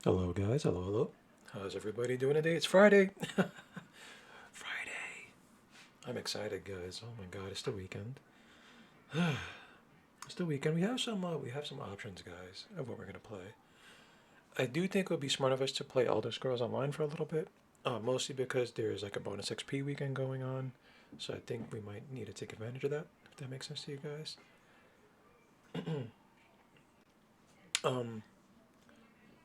Hello, guys. Hello, hello. How's everybody doing today? It's Friday. Friday. I'm excited, guys. Oh my God, it's the weekend. It's the weekend. We have some options, guys, of what we're gonna play. I do think it would be smart of us to play Elder Scrolls Online for a little bit, mostly because there's like a bonus XP weekend going on. So I think we might need to take advantage of that. If that makes sense to you guys. Um,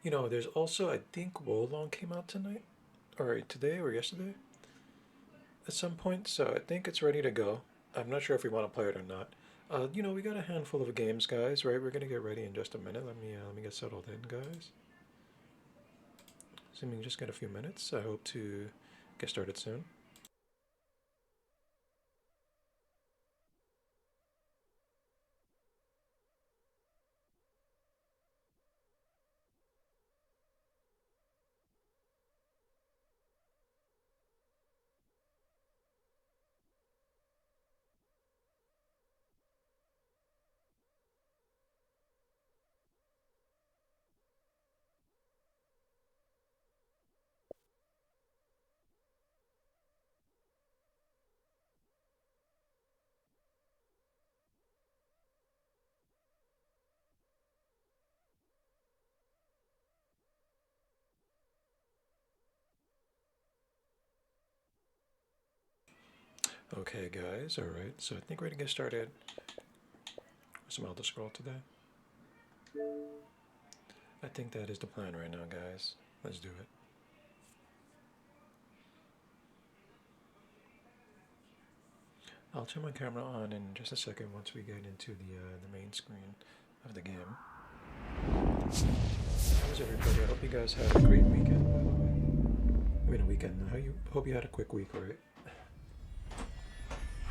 there's also I think Wolong came out tonight, or today, or yesterday. At some point, so I think it's ready to go. I'm not sure if we want to play it or not. We got a handful of games, guys. Right, we're gonna get ready in just a minute. Let me get settled in, guys. Assuming just get a few minutes. I hope to get started soon. Okay, guys. All right. So I think we're gonna get started with some Elder Scroll today. I think that is the plan right now, guys. Let's do it. I'll turn my camera on in just a second once we get into the main screen of the game. How's everybody? I hope you guys had a great weekend, by the way. I mean, a weekend. How you hope you had a quick week, right?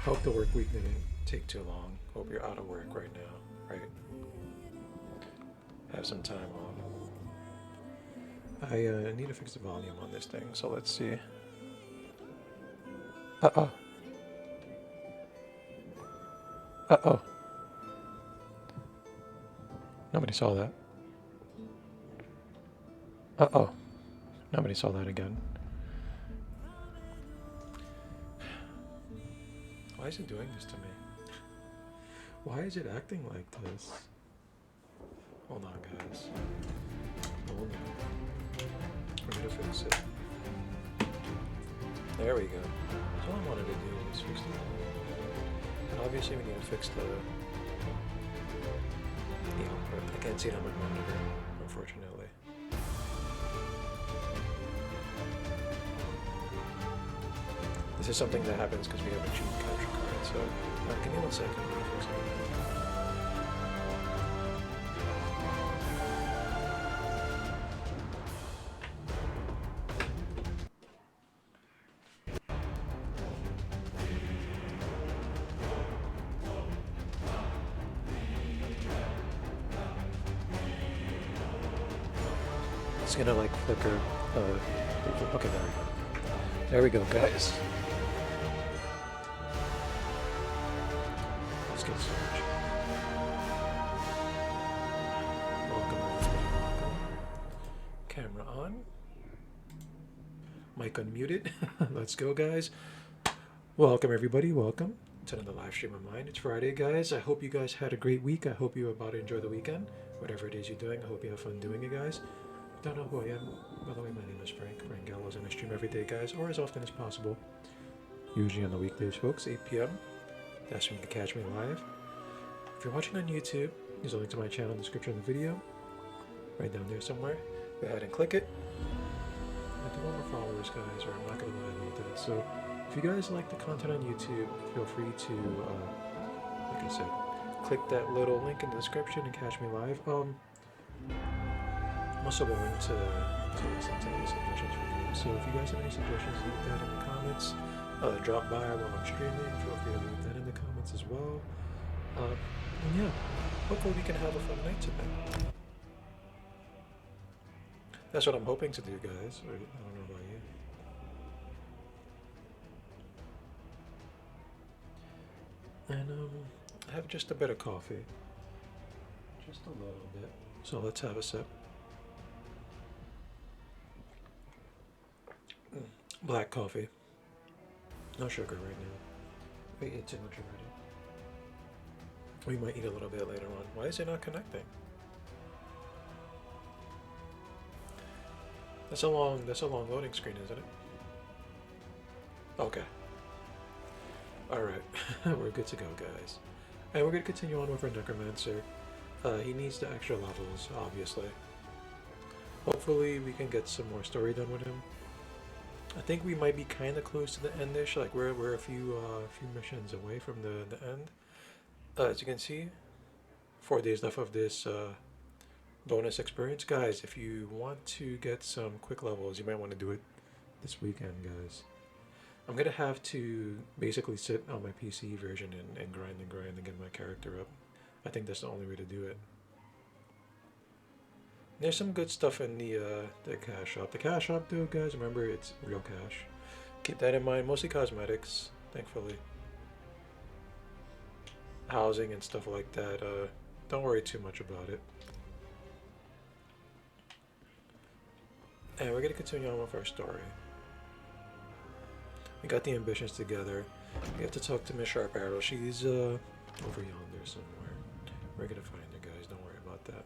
Hope the work week didn't take too long. Hope you're out of work right now, right? Have some time off. I need to fix the volume on this thing, so let's see. Uh oh. Uh oh. Nobody saw that. Uh oh. Nobody saw that again. Why is it doing this to me? Why is it acting like this? Hold on, guys. Hold on. We're gonna fix it. There we go. That's all I wanted to do was fix the volume. And obviously we need to fix the output. I can't see it on my monitor, unfortunately. This is something that happens because we have a cheap capture card, so give me 1 second. Let me fix it. It's gonna like flicker. Okay, there we go. There we go, guys. Let's get started. Welcome, everybody. Welcome. Camera on. Mic unmuted. Let's go, guys. Welcome, everybody. Welcome to another live stream of mine. It's Friday, guys. I hope you guys had a great week. I hope you're about to enjoy the weekend. Whatever it is you're doing, I hope you have fun doing it, guys. Don't know who I am. By the way, my name is Frank Gallows, and I stream every day, guys, or as often as possible. Usually on the weekdays, folks, 8 p.m. That's when you can catch me live. If you're watching on YouTube, there's a link to my channel in the description of the video. Right down there somewhere. Go ahead and click it. I do want more followers, guys, or I'm not going to lie about that. So, if you guys like the content on YouTube, feel free to, like I said, click that little link in the description and catch me live. I'm also willing to listen to any suggestions from you. So if you guys have any suggestions, leave that in the comments. Drop by while I'm streaming. Feel free to leave that in the comments as well. And yeah, hopefully we can have a fun night tonight. That's what I'm hoping to do, guys. I don't know about you. And I have just a bit of coffee. Just a little bit. So let's have a sip. Black coffee. No sugar right now. We ate too much already. We might eat a little bit later on. Why is it not connecting? That's a long loading screen, isn't it? Okay. Alright. We're good to go, guys. And we're gonna continue on with our Necromancer. He needs the extra levels, obviously. Hopefully we can get some more story done with him. I think we might be kind of close to the endish. Like we're a few missions away from the end. As you can see, 4 days left of this bonus experience, guys. If you want to get some quick levels, you might want to do it this weekend, guys. I'm gonna have to basically sit on my PC version and grind and get my character up. I think that's the only way to do it. There's some good stuff in the cash shop. The cash shop, though, guys, remember it's real cash. Keep that in mind. Mostly cosmetics, thankfully. Housing and stuff like that. Don't worry too much about it. And we're gonna continue on with our story. We got the ambitions together. We have to talk to Miss Sharp Arrow. She's over yonder somewhere. We're gonna find her, guys. Don't worry about that.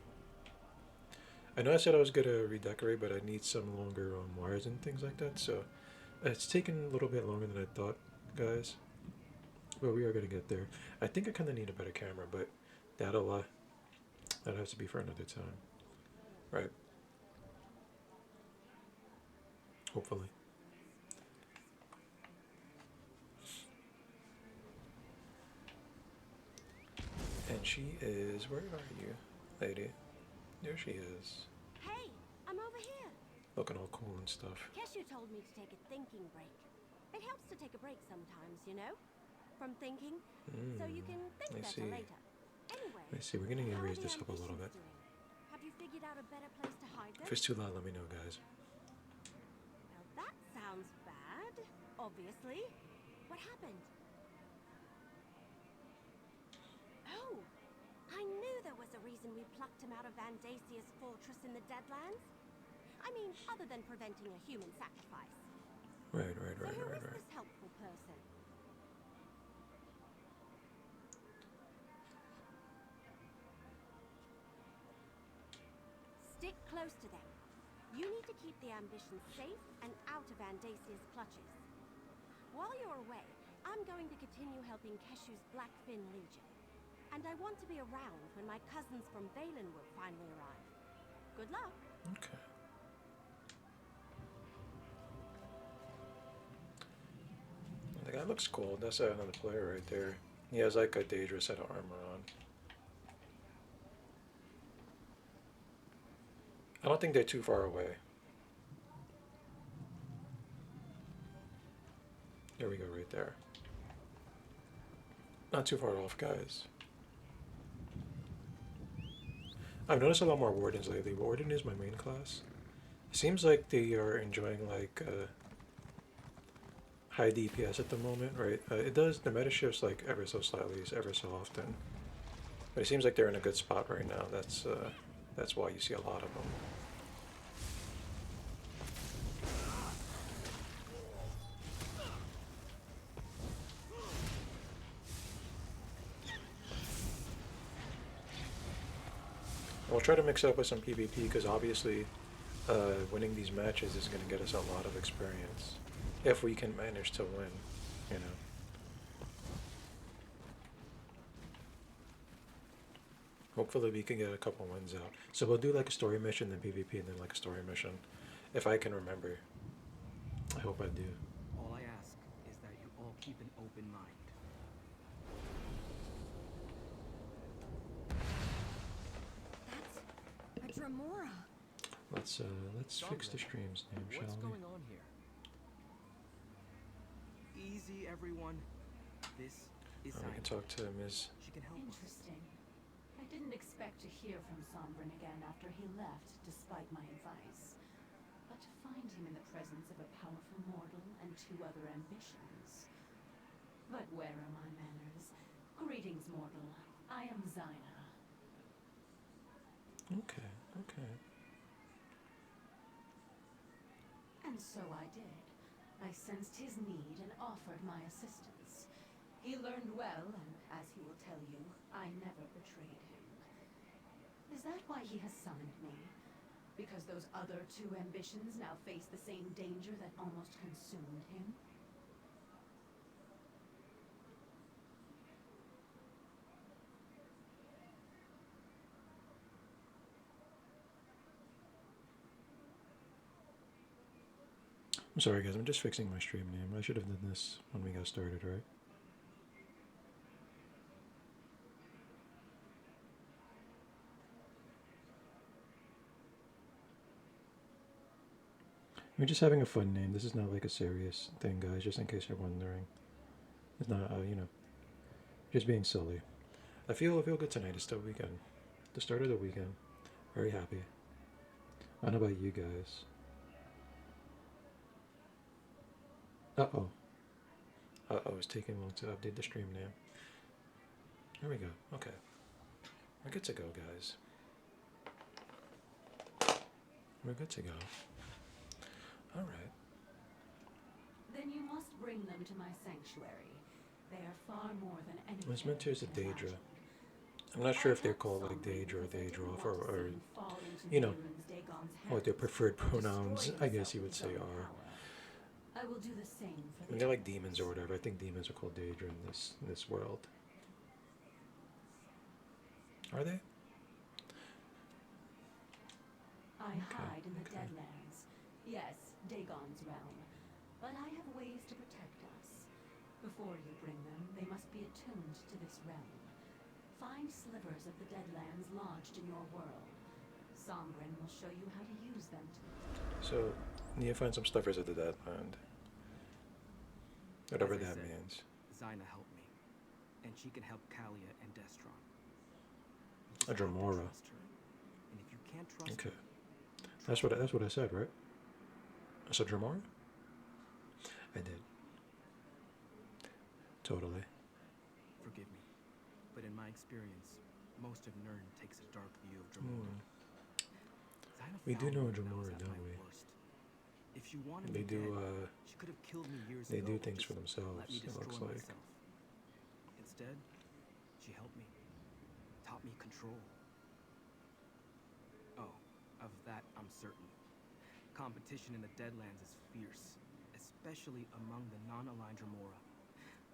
I know I said I was gonna redecorate, but I need some longer wires and things like that. So it's taken a little bit longer than I thought, guys. But we are gonna get there. I think I kind of need a better camera, but that'll that has to be for another time, right? Hopefully. And she is. Where are you, lady? There she is. Hey, I'm over here. Looking all cool and stuff. Keshu told me to take a thinking break. It helps to take a break sometimes, you know? From thinking, so you can think better later. Anyway, I see. We're gonna need to how are raise the this up a little bit. ambitions doing? Have you figured out a better place to hide them? If it's too loud, let me know, guys. Well, that sounds bad. Obviously. What happened? Oh, I knew there was a reason we plucked him out of Vandasia's fortress in the Deadlands. I mean, other than preventing a human sacrifice. Right. So who is this helpful person? Stick close to them. You need to keep the ambitions safe and out of Andasia's clutches. While you're away, I'm going to continue helping Keshu's Blackfin Legion. And I want to be around when my cousins from Valenwood finally arrive. Good luck. Okay. The guy looks cool. That's another player right there. He has like a Daedra set of armor on. I don't think they're too far away. There we go, right there. Not too far off, guys. I've noticed a lot more Wardens lately. Warden is my main class. It seems like they are enjoying like high DPS at the moment, right? It does, the meta shifts like ever so slightly, ever so often. But it seems like they're in a good spot right now. That's why you see a lot of them. We'll try to mix it up with some PvP because obviously winning these matches is going to get us a lot of experience. If we can manage to win, you know. Hopefully we can get a couple wins out. So we'll do like a story mission, then PvP, and then like a story mission. If I can remember. I hope I do. All I ask is that you all keep an open mind. That's a Dremora. Let's fix the stream's name, shall we? What's going on here? Easy, everyone. This is We can talk to Ms. She can help us. Interesting. I didn't expect to hear from Sombrin again after he left, despite my advice. But to find him in the presence of a powerful mortal and 2 other ambitions. But where are my manners? Greetings, mortal. I am Zaina. Okay. And so I did. I sensed his need and offered my assistance. He learned well, and as he will tell you, I never betrayed him. Is that why he has summoned me? Because those other two ambitions now face the same danger that almost consumed him? I'm sorry, guys. I'm just fixing my stream name. I should have done this when we got started, right? We're just having a fun name. This is not like a serious thing, guys, just in case you're wondering. It's not, just being silly. I feel good tonight. It's the weekend. The start of the weekend. Very happy. I don't know about you guys. Uh-oh. Uh-oh, it's taking long to update the stream name. There we go. Okay. We're good to go, guys. We're good to go. Alright. Then you must bring them to my sanctuary. They are far more than anything. What's meant to is a you can Daedra. imagine. I'm not sure if they're called like Daedra or Daedroth or you know, what their preferred pronouns, I guess you would say, are. I will do the same for I mean, they're like demons or whatever. I think demons are called Daedra in this world. Are they? I hide in the Deadlands. Yes, Dagon's realm. But I have ways to protect us. Before you bring them, they must be attuned to this realm. Find slivers of the Deadlands lodged in your world. Sombrin will show you how to use them to... So, you need to find some slivers of the Deadland. Whatever As I that said, means. Zyna helped me, and she can help Kalia and Destron. You just A have to Dremora. trust her. And if you can't trust Okay. her, That's what I said, right? I said Dremora? I did. Totally. forgive me, but in my experience, most of Nirn takes a dark view of Dremora. Zyna We do found know me when I was Dremora, at don't my we? worst. If she wanted They me do, dead, she could have killed me years they ago. do or things just for themselves, let me it looks destroy like. myself. Instead, she helped me, taught me control. Oh, of that I'm certain. Competition in the Deadlands is fierce, especially among the non-aligned Dremora.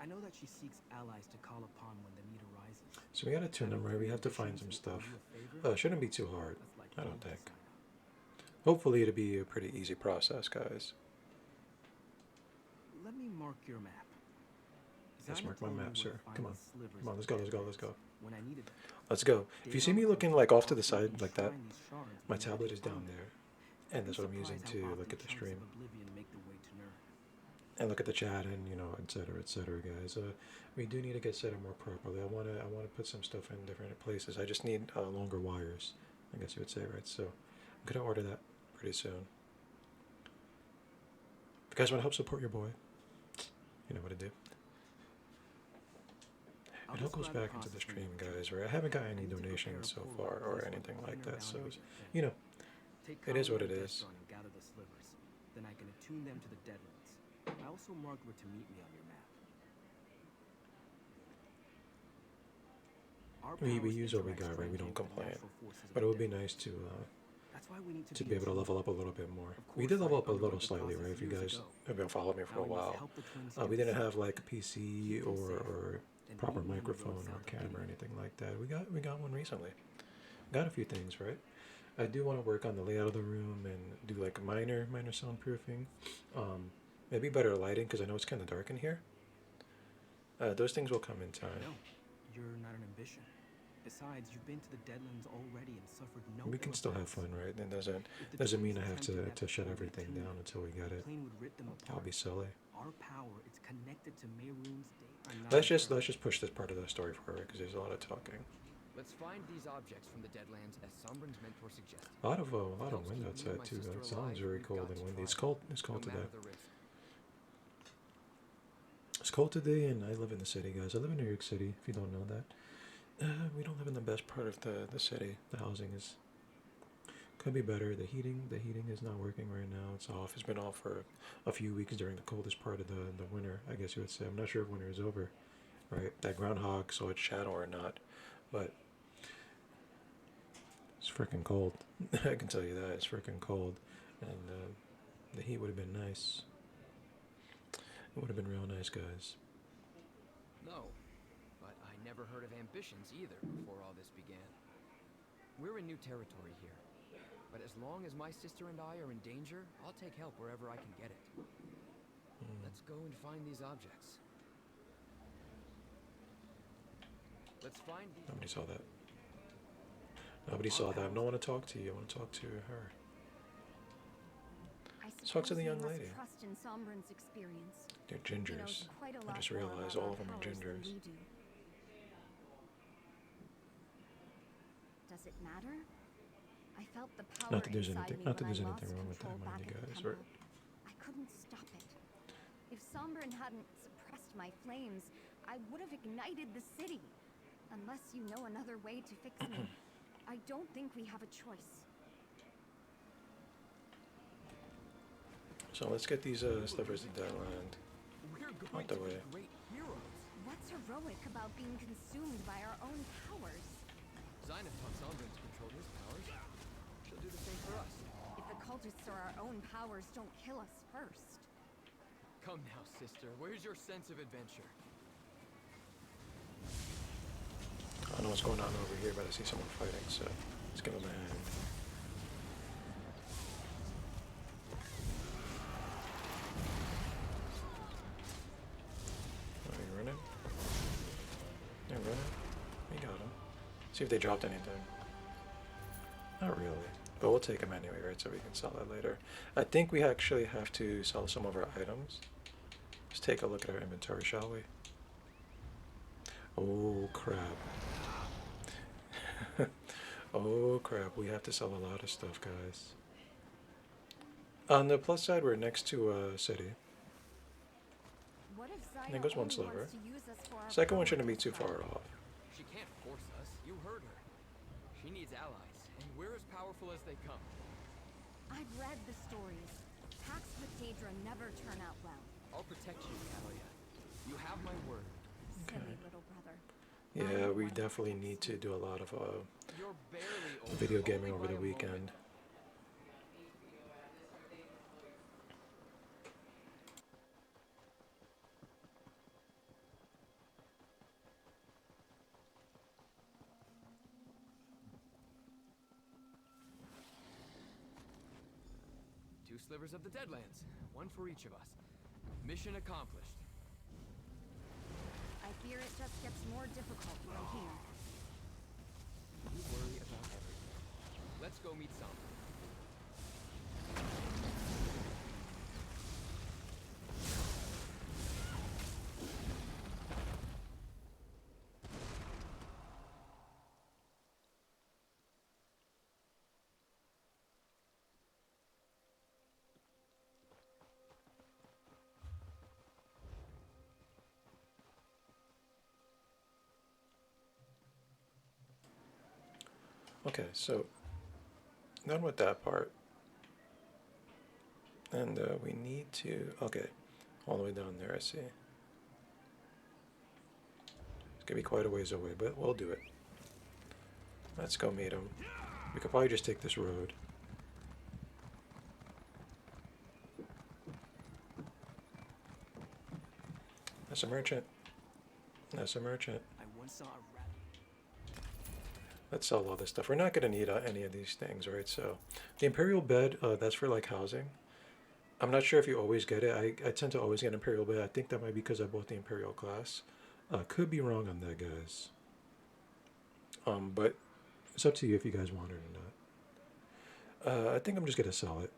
I know that she seeks allies to call upon when the need arises. So we gotta tune them, right? We have to find some stuff. It shouldn't be too hard, I don't think. Hopefully it'll be a pretty easy process, guys. Let me mark your map. Let's Zyna mark my told me map, where sir. to find Come on. the slivers Come on, of let's the go, let's go, Deadlands let's go. when I needed them. Let's go. If you see me Dagon looking could like off to the often side like that, enshrine these shards my whenever tablet they is down found them. there. And that's what I'm Be using surprised to how look often at the chunks stream. of oblivion make their way to Nirn. And look at the chat and, et cetera, guys. We do need to get set up more properly. I wanna put some stuff in different places. I just need longer wires, I guess you would say, right? So I'm gonna order that pretty soon. If you guys want to help support your boy, you know what to do. I'll It all goes describe back into the process when stream, you return. guys, right? I haven't got I any need to prepare a donations so portal far that or places anything the like inner that, so, boundaries of Fen. Take it is Kalia what and it is. Destron and gather the slivers. Then I can attune them to the Deadlands. I also marked where to meet me on your map. Our We powers use what we interact got, right? We strangely don't with the complain. natural forces of But it the would be Deadlands. nice to That's why we need be able to attuned. level up a little bit more. Of We did course, level I up a little underwent the slightly, right? process If you years guys ago. have been following me for Now a we must while, help the twins we get didn't this have set. like a PC Keep them safe, or then proper meet me on the microphone road or south of camera or Gideon. anything like that. We got one recently. Got a few things, right? I do want to work on the layout of the room and do like minor soundproofing. Maybe better lighting because I know it's kind of dark in here. Those things will come in time. No, you're not an ambition. Besides, you've been to the Deadlands already and suffered no We can ill still have effects. fun, right? It If the doesn't mean twins I have attempted that to shut before we everything attuned down them, until we get the it. plane would rip them I'll apart. be silly. Our power is connected to Mehrunes Day. Let's just push this part of the story forward because there's a lot of talking. Let's find these objects from the Deadlands as Sombrin's mentor suggested. A lot of wind outside too. It sounds very cold and windy. It's cold. It's cold No today. matter the risk. It's cold today, and I live in the city, guys. I live in New York City. If you don't know that, we don't live in the best part of the city. The housing is Could be better. The heating is not working right now. It's off. It's been off for a few weeks during the coldest part of the winter, I guess you would say. I'm not sure if winter is over, right? That groundhog saw its shadow or not, but it's freaking cold. I can tell you that it's freaking cold, and the heat would have been nice. It would have been real nice, guys. No, but I never heard of ambitions either before all this began. We're in new territory here, but as long as my sister and I are in danger, I'll take help wherever I can get it. Let's go and find these objects. Let's find these... Nobody saw that. Nobody saw that. I don't want to talk to you. I want to talk to her. Talk to the young lady. Trust in Sombrin's experience. They're He knows gingers. quite a I lot just more realized about all our of them are powers than gingers. we do. Does it matter? I felt the power Not that there's inside anything. me Not that when there's I anything lost wrong with that, control mind back you at the guys. temple. Right? I couldn't stop it. If Sombrin hadn't suppressed my flames, I would have ignited the city. Unless you know another way to fix me, I don't think we have a choice. So let's get these slippers to that land. We're Out going the to way. be great heroes. What's heroic about being consumed by our own powers? Zyna taught Sombrin to control his powers. She'll do the same for us. If the cultists or our own powers don't kill us first. Come now, sister. Where's your sense of adventure? I don't know what's going on over here, but I see someone fighting, so let's give him a hand. Are you running? They're running. We got him. See if they dropped anything. Not really. But we'll take them anyway, right? So we can sell that later. I think we actually have to sell some of our items. Let's take a look at our inventory, shall we? Oh, crap. Oh, crap. We have to sell a lot of stuff, guys. On the plus side, we're next to a city. What if I Zyna think there's one only sliver. wants to use us for our Second one power shouldn't be too control? far off. She can't force us. You heard her. She needs allies, and we're as powerful as they come. I've read the stories. Pacts with Daedra never turn out well. I'll protect you, Catalia. You have my word. Silly little brother. Yeah, we definitely need to do a lot of You're barely old. video only gaming over by the a weekend. moment. Two slivers of the Deadlands, one for each of us. Mission accomplished. I fear it just gets more difficult from here. You worry about everything. Let's go meet Sombra. Okay, so done with that part. And we need to, okay, all the way down there, I see. It's gonna be quite a ways away, but we'll do it. Let's go meet him. We could probably just take this road. That's a merchant. That's a merchant. I once saw a rat. Let's sell all this stuff. We're not going to need any of these things, right? So the Imperial bed, that's for like housing. I'm not sure if you always get it. I tend to always get Imperial bed. I think that might be because I bought the Imperial class. Could be wrong on that, guys. But it's up to you if you guys want it or not. I think I'm just going to sell it.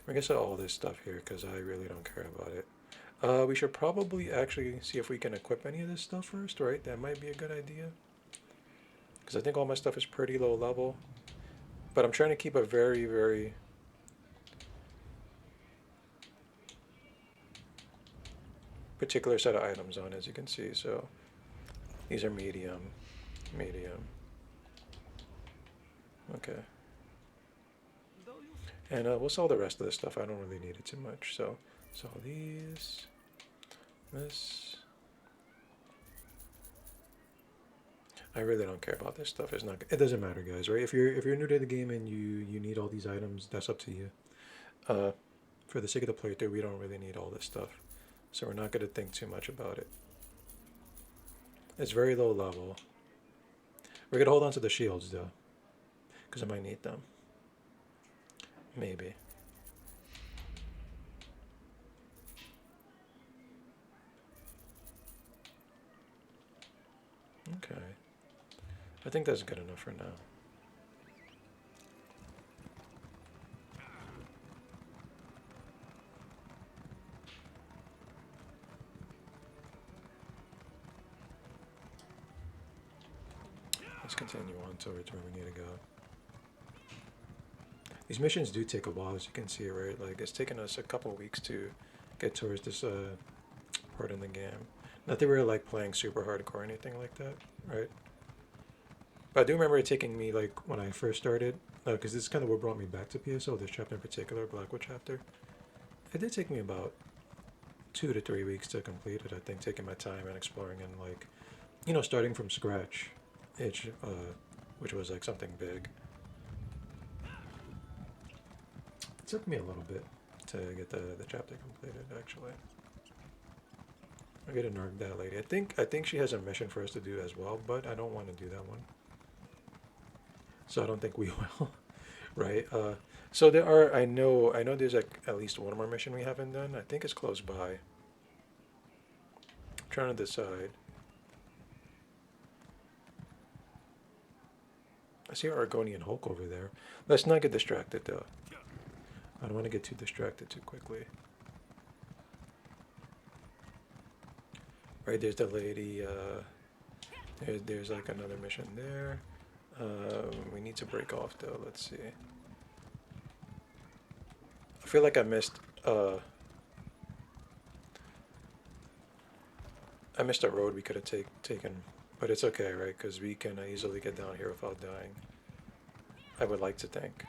We're going to sell all this stuff here because I really don't care about it. We should probably actually see if we can equip any of this stuff first, right? That might be a good idea. Because I think all my stuff is pretty low level. But I'm trying to keep a very, very... particular set of items on, as you can see. So these are medium, medium, Okay. Though you'll And we'll sell the rest of this stuff. I don't really need it too much. So sell these. This. I really don't care about this stuff. It's not. It doesn't matter, guys. Right? If you're new to the game and you need all these items, that's up to you. For the sake of the playthrough, we don't really need all this stuff, so we're not gonna think too much about it. It's very low level. We're gonna hold on to the shields though, because I might need them. Maybe. Okay. I think that's good enough for now. Let's continue on towards where we need to go. These missions do take a while, as you can see, right? Like, it's taken us a couple weeks to get towards this part in the game. Not that we're like playing super hardcore or anything like that, right? But I do remember it taking me, like, when I first started, because this is kind of what brought me back to PSO, this chapter in particular, Blackwood chapter. It did take me about 2 to 3 weeks to complete it, I think, taking my time and exploring and, like, you know, starting from scratch, which was, like, something big. It took me a little bit to get the chapter completed, actually. I'm gonna narc that lady. I think she has a mission for us to do as well, but I don't want to do that one. So I don't think we will, right? So there are. I know there's like at least one more mission we haven't done. I think it's close by. I'm trying to decide. I see our Argonian Hulk over there. Let's not get distracted though. I don't want to get too distracted too quickly. Right, there's the lady. There's like another mission there. We need to break off though. Let's see. I feel like I missed a road we could have taken, but it's okay, right? Because we can easily get down here without dying. I would like to think.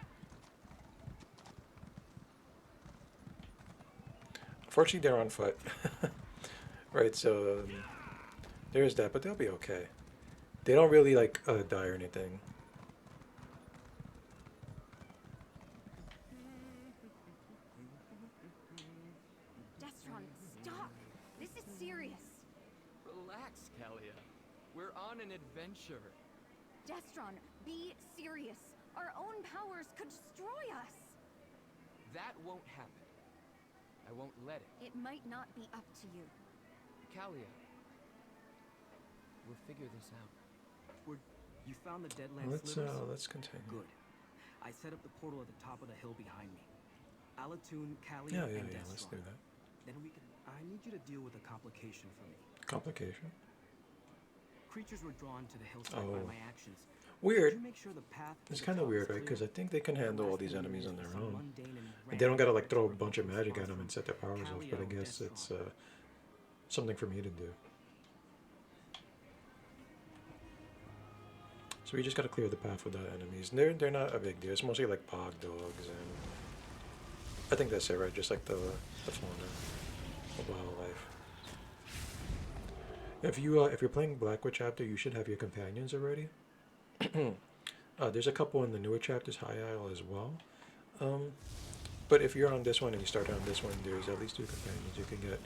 Unfortunately, they're on foot. Right, so there's that, but they'll be okay. They don't really like die or anything. Destron, stop! This is serious. Relax, Kalia. We're on an adventure. Destron, be serious. Our own powers could destroy us. That won't happen. I won't let it. It might not be up to you. Kalia, we'll figure this out. You found the Deadlands slivers? Let's continue. Good. I set up the portal at the top of the hill behind me. Alatoon, Kalia, and Destron. Let's do that. Then we can. I need you to deal with a complication for me. Complication? Creatures were drawn to the hillside by my actions. Weird. Could you make sure the path to It's the kind of top weird, is right? Because clear? I think they can handle all The these last enemies thing on is their some own. mundane and And they don't gotta like random throw a creature bunch of magic far at them and from set their powers off, but I Kalia guess or it's Destron. something for me to do. So we just gotta clear the path without enemies. And they're not a big deal. It's mostly like pog dogs and I think that's it, right? Just like the fauna of wildlife. If you're playing Blackwood chapter, you should have your companions already. There's a couple in the newer chapters, High Isle as well. But if you're on this one and you start on this one, there's at least 2 companions you can get.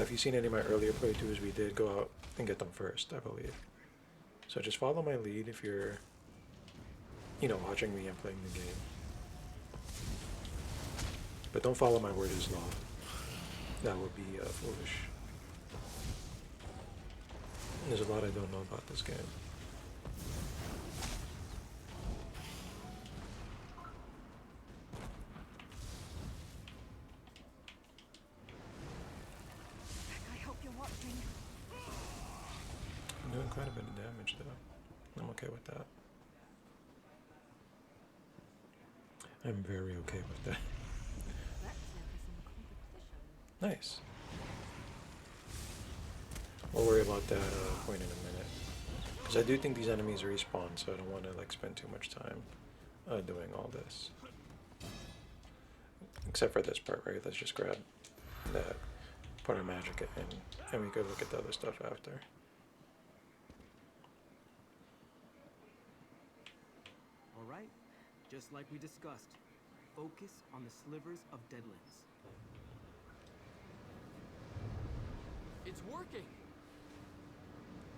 If you've seen any of my earlier playthroughs, we did go out and get them first, I believe. So just follow my lead if you're, you know, watching me and playing the game. But don't follow my word as law. That would be foolish. There's a lot I don't know about this game. I hope you're watching. I'm doing quite a bit of damage though. I'm okay with that. I'm very okay with that. Let's notice some competition. Nice. We'll worry about that point in a minute. Because I do think these enemies respawn, so I don't want to like spend too much time doing all this. Except for this part, right? Let's just grab that, put our magic in, and we could look at the other stuff after. All right, just like we discussed, focus on the slivers of Deadlands. It's working!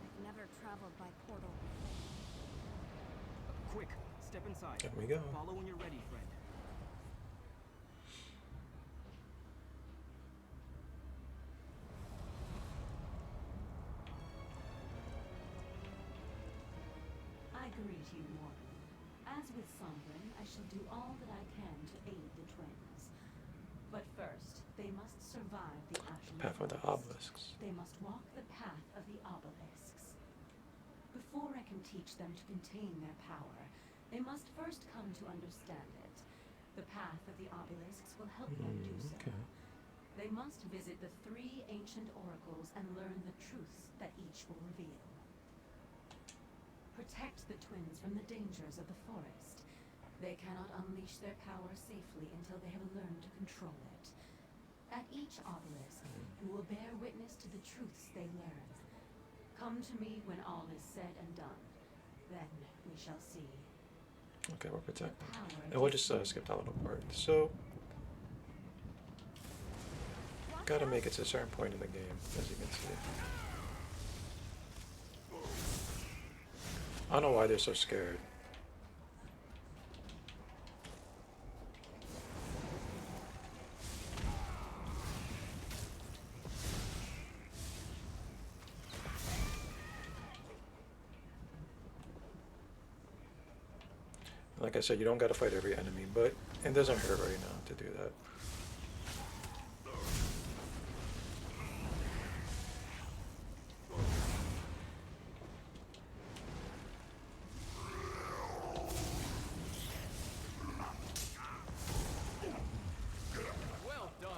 I've never traveled by portal before. Quick, step inside. There we go. Follow when you're ready, friend. I greet you, Morgan. As with Sombrin, I shall do all that I can to aid the twins. But first, they must survive the Ashen Path of the Forest. obelisks. They must walk the path of the obelisks. Before I can teach them to contain their power, they must first come to understand it. The path of the obelisks will help them do so. Okay. They must visit the 3 ancient oracles and learn the truths that each will reveal. Protect the twins from the dangers of the forest. They cannot unleash their power safely until they have learned to control it. At each obelisk, you will bear witness to the truths they learn. Come to me when all is said and done. Then we shall see. Okay, we're protecting. Power And we'll just skip that little part. So, gotta make it to a certain point in the game, as you can see. I don't know why they're so scared. Like I said, you don't gotta fight every enemy, but it doesn't hurt right now to do that. Well done!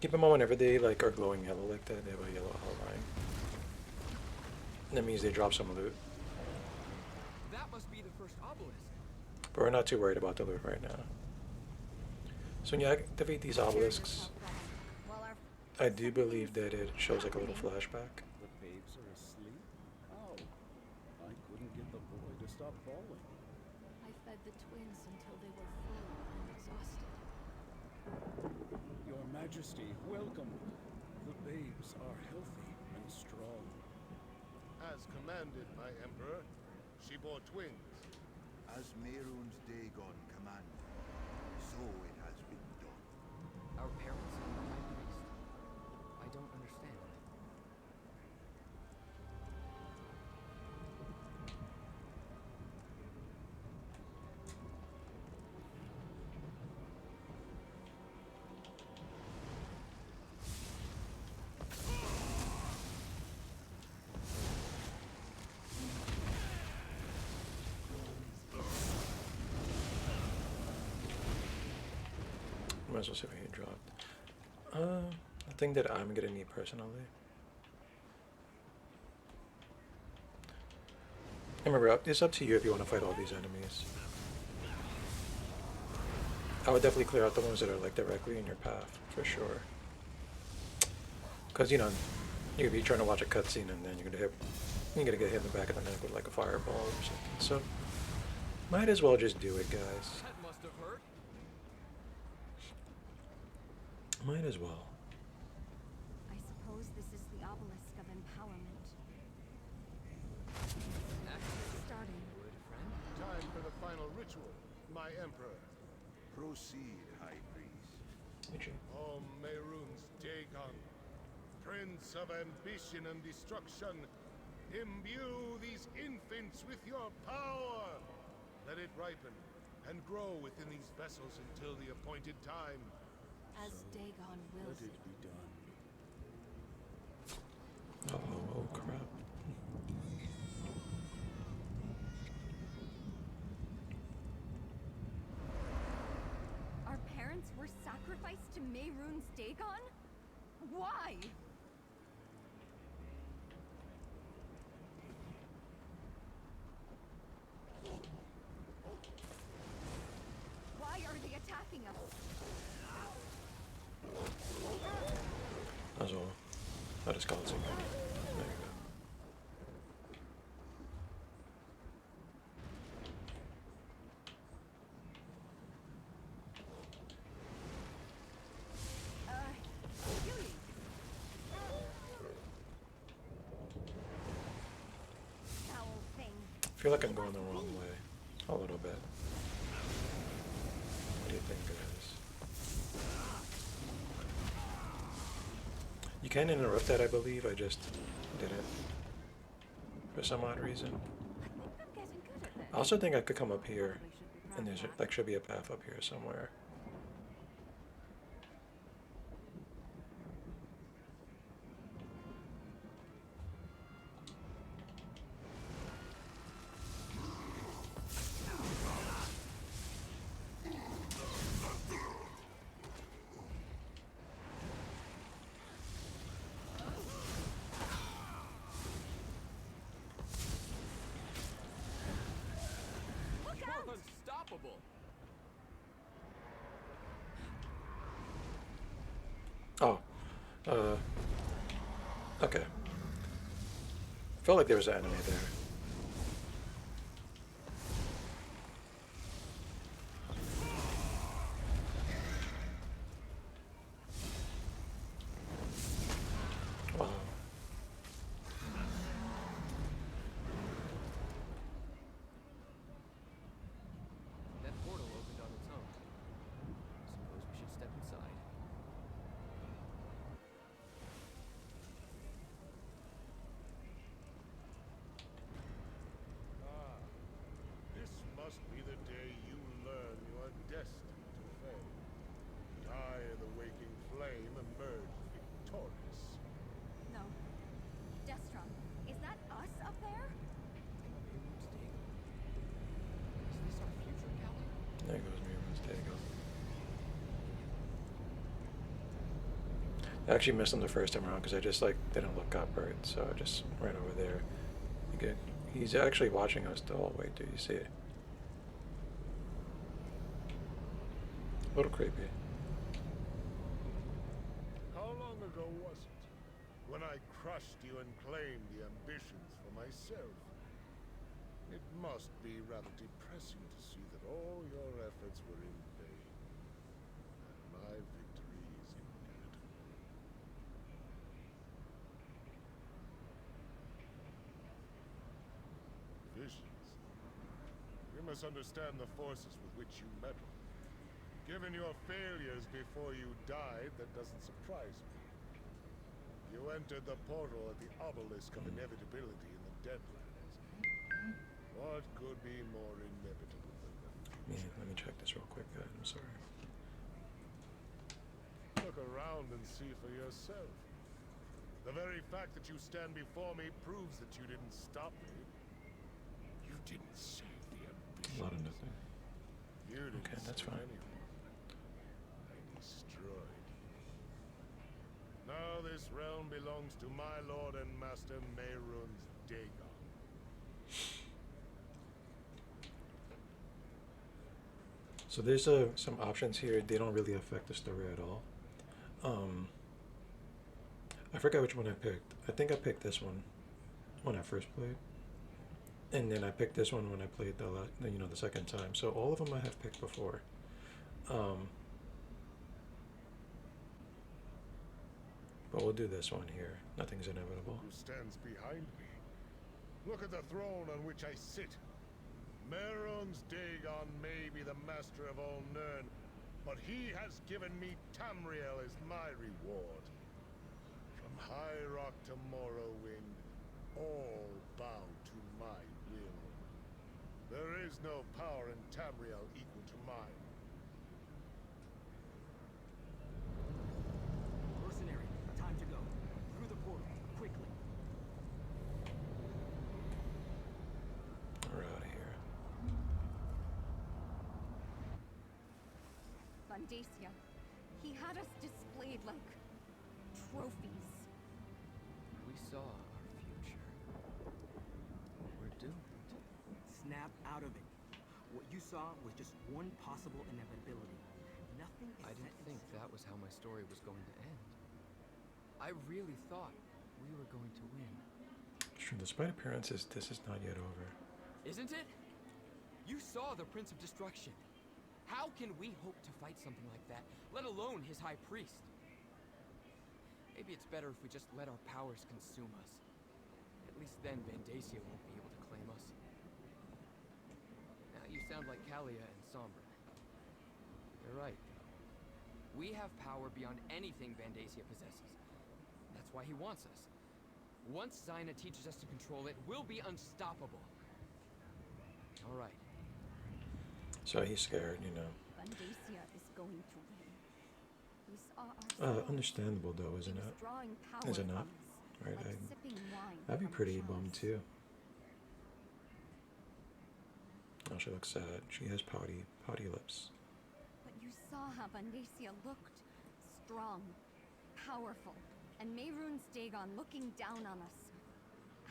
Keep in mind whenever they like are glowing yellow like that, they have a yellow outline. That means they drop some loot. That must be the first obelisk. But we're not too worried about the loot right now. So when you activate these obelisks, I do believe that it shows like a little flashback. The babes are asleep? How? I couldn't get the boy to stop bawling. I fed the twins until they were full and exhausted. Your Majesty, welcome. The babes are healthy and strong. As commanded, my Emperor, she bore twins. As Mehrunes Dagon commanded, so it has been done. Our parents and the High Priest. I don't understand. Might as well see if I get dropped. I think that I'm gonna need personally. And remember, it's up to you if you want to fight all these enemies. I would definitely clear out the ones that are like directly in your path, for sure. Because, you know, you could be trying to watch a cutscene and then you're gonna get hit in the back of the neck with like a fireball or something. So, might as well just do it, guys. That must have hurt. Might as well. I suppose this is the obelisk of empowerment. Starting. Good friend. Time for the final ritual, my Emperor. Proceed, High Priest. O Mehrunes Dagon, Prince of ambition and destruction, imbue these infants with your power. Let it ripen and grow within these vessels until the appointed time. As Dagon wills Let it. it be done. Oh crap. Our parents were sacrificed to Mehrunes Dagon? Why? Not as called signal. There you go. Foul thing. I feel like I'm going the wrong way. A little bit. What do you think, guys? You can interrupt that, I believe. I just didn't. For some odd reason. I think I'm getting good at this. I also think I could come up here. Probably should be proud And of there's that. like should be a path up here somewhere. You're unstoppable. Oh. Okay. Felt like there was an enemy there. Wow. That portal opened on its own. Suppose we should step inside. Ah, this must be the day you learn you are destined to fade. I, the waking flame, emerge victorious. No. Destron, is that us up there? Is this our future, Callie? There goes Mirror's Dagon. I actually missed him the first time around because I just like didn't look up right, so I just ran over there. Okay. He's actually watching us still. Wait, do you see it? A little creepy. How long ago was it when I crushed you and claimed the ambitions for myself? It must be rather depressing to see that all your efforts were in vain, and my victory is inevitable. Visions. You must understand the forces with which you meddle. Given your failures before you died, that doesn't surprise me. You entered the portal at the obelisk of inevitability in the Deadlands. What could be more inevitable than that? Yeah, let me check this real quick, guys. I'm sorry. Look around and see for yourself. The very fact that you stand before me proves that you didn't stop me. You didn't save the ambition. A lot of nothing. You didn't Okay, that's save fine. anyone. I destroyed you. Now this realm belongs to my lord and master Mehrunes Dagon. So there's some options here. They don't really affect the story at all. I forgot which one I picked. I think I picked this one when I first played, and then I picked this one when I played the second time. So all of them I have picked before. But we'll do this one here. Nothing's inevitable. Who stands behind me? Look at the throne on which I sit. Mehrunes Dagon may be the master of all Nirn, but he has given me Tamriel as my reward. From High Rock to Morrowind, all bow to my will. There is no power in Tamriel equal to mine. Mercenary, time to go. Through the portal, quickly. We're out of here. Vandacia. He had us displayed like trophies. We saw our future. We're doomed. Snap out of it. What you saw was just one possible inevitability. Nothing is I didn't set in think stone. that was how my story was going to end. I really thought we were going to win. Sure, despite appearances, this is not yet over. Isn't it? You saw the Prince of Destruction. How can we hope to fight something like that, let alone his High Priest? Maybe it's better if we just let our powers consume us. At least then Vandacia won't be able to claim us. Now you sound like Kalia and Sombra. You're right, though. We have power beyond anything Vandacia possesses. That's why he wants us. Once Zaina teaches us to control it, we'll be unstoppable. All right. So he's scared, you know. Vandacia is going to win. We saw our Understandable though, isn't it? drawing power Is it not? from us, Right. like sipping wine I'd be from a pretty chalice. bummed too. Oh, she looks sad. She has pouty lips. But you saw how Vandacia looked. Strong, powerful, and Mehrunes Dagon looking down on us.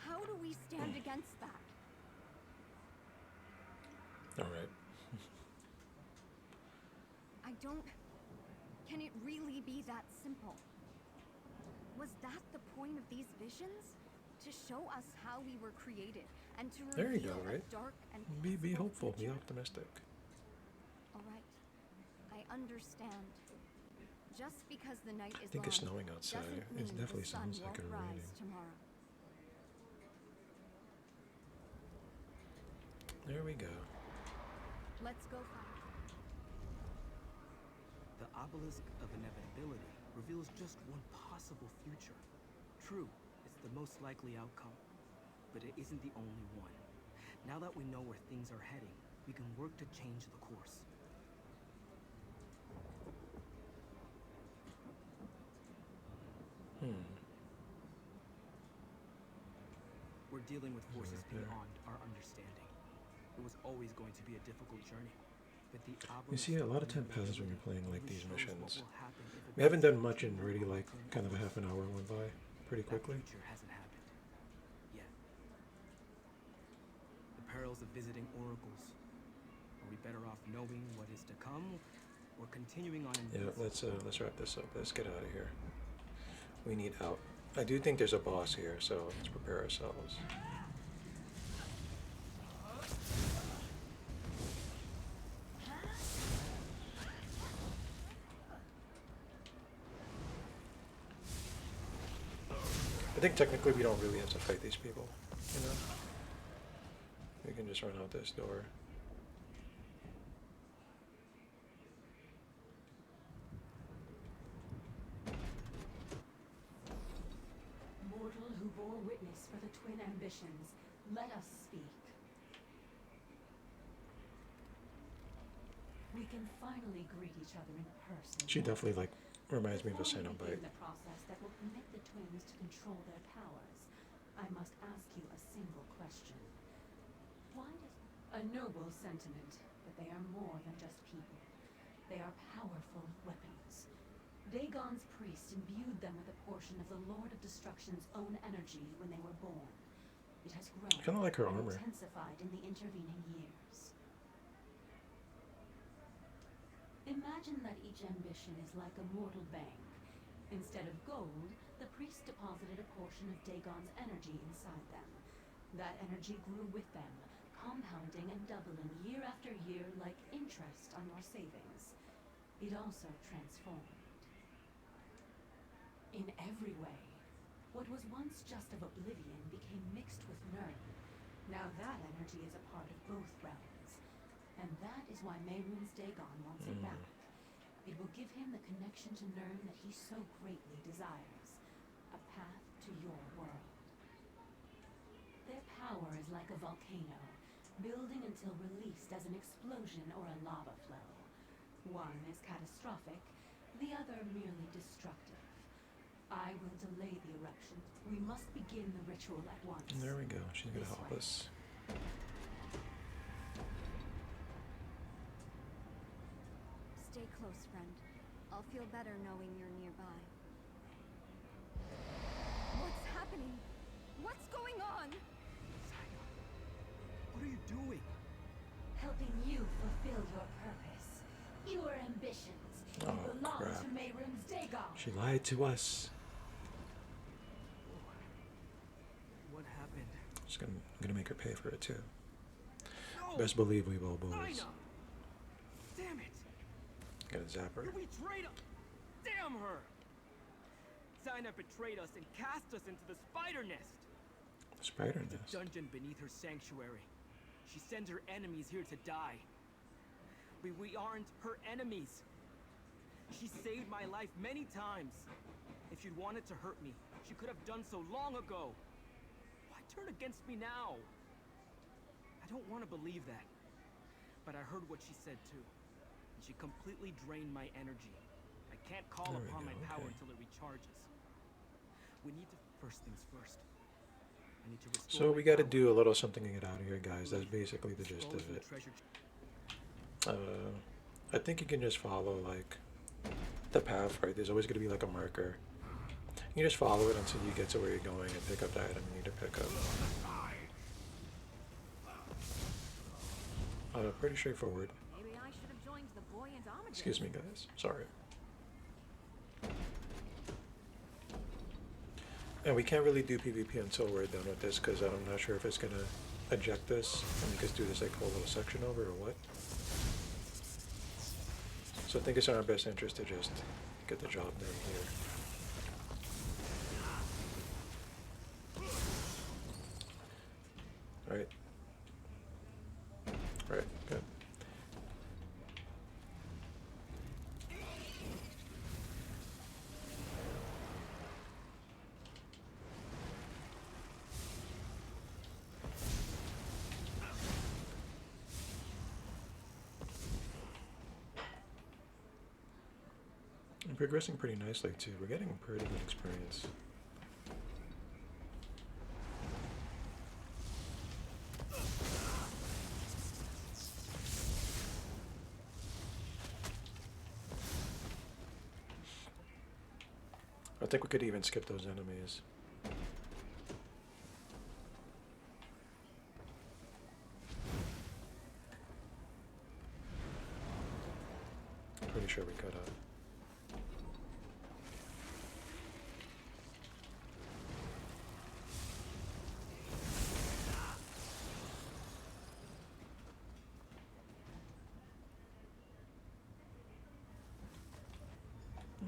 How do we stand against that? All right. I don't... Can it really be that simple? Was that the point of these visions? To show us how we were created, and to reveal There you go, right? a dark and Be possible hopeful. Be future? optimistic. All right, I understand. Just because the night is I think long it's snowing outside. doesn't It mean definitely the sun sounds like won't it's rise raining. tomorrow. There we go. Let's go find. The obelisk of inevitability reveals just one possible future. True, it's the most likely outcome, but it isn't the only one. Now that we know where things are heading, we can work to change the course. We're dealing with forces Right there. beyond our understanding. It was always going to be a difficult journey. But the You see, a lot of time passes when inevitability you're playing like really these shows what missions. will happen if it We haven't done doesn't much and happen already now like until kind of a next half an hour went by pretty That quickly. future hasn't happened yet. The perils of visiting oracles. Are we better off knowing what is to come, or continuing on in Yeah, peace? let's wrap this up. Let's get out of here. We need out. I do think there's a boss here, so let's prepare ourselves. I think technically we don't really have to fight these people, you know? We can just run out this door. Mortal who bore witness for the twin ambitions, let us speak. We can finally greet each other in person. She definitely like reminds me of a Before we Cenobite. begin the process that will permit the twins to control their powers, I must ask you a single question. Why does... A noble sentiment, but they are more than just people. They are powerful weapons. Dagon's priest imbued them with a portion of the Lord of Destruction's own energy when they were born. It has grown Kinda like her and armor. intensified in the intervening years. Imagine that each ambition is like a mortal bank. Instead of gold, the priest deposited a portion of Dagon's energy inside them. That energy grew with them, compounding and doubling year after year like interest on your savings. It also transformed. In every way, what was once just of oblivion became mixed with Nirn. Now that energy is a part of both realms. And that is why Mehrunes Dagon wants it back. It will give him the connection to Nirn that he so greatly desires. A path to your world. Their power is like a volcano, building until released as an explosion or a lava flow. One is catastrophic, the other merely destructive. I will delay the eruption. We must begin the ritual at once. And there we go. She's gonna This help way. us. Stay close, friend. I'll feel better knowing you're nearby. What's happening? What's going on? Zaina, what are you doing? Helping you fulfill your purpose. Your ambitions. Oh, belong crap. to Mehrunes Dagon. She lied to us. I'm gonna make her pay for it too. No! Best believe we will, boys. Zaina! Damn it! Gonna zap her. You betrayed us! Damn her! Zaina betrayed us and cast us into the spider nest. Spider It's nest. a dungeon beneath her sanctuary. She sends her enemies here to die. We aren't her enemies. She saved my life many times. If she'd wanted to hurt me, she could have done so long ago. Why turn against me now? I don't want to believe that. But I heard what she said too. And she completely drained my energy. I can't call There we upon go, my power okay. until it recharges. We need to first things first. I need to restore So my we got to power. do a little something to get out of here, guys. That's basically the gist of Expose the it. treasure I think you can just follow like the path, right? There's always going to be like a marker. You just follow it until you get to where you're going and pick up the item you need to pick up. Pretty straightforward. Maybe I should have joined the buoyant armadillo. Excuse me, guys. Sorry. And we can't really do PvP until we're done with this, because I'm not sure if it's going to eject us and we just do this like whole little section over or what. So I think it's in our best interest to just get the job done here. Alright. Alright, good. I'm progressing pretty nicely too. We're getting pretty good experience. I think we could even skip those enemies. Pretty sure we could have.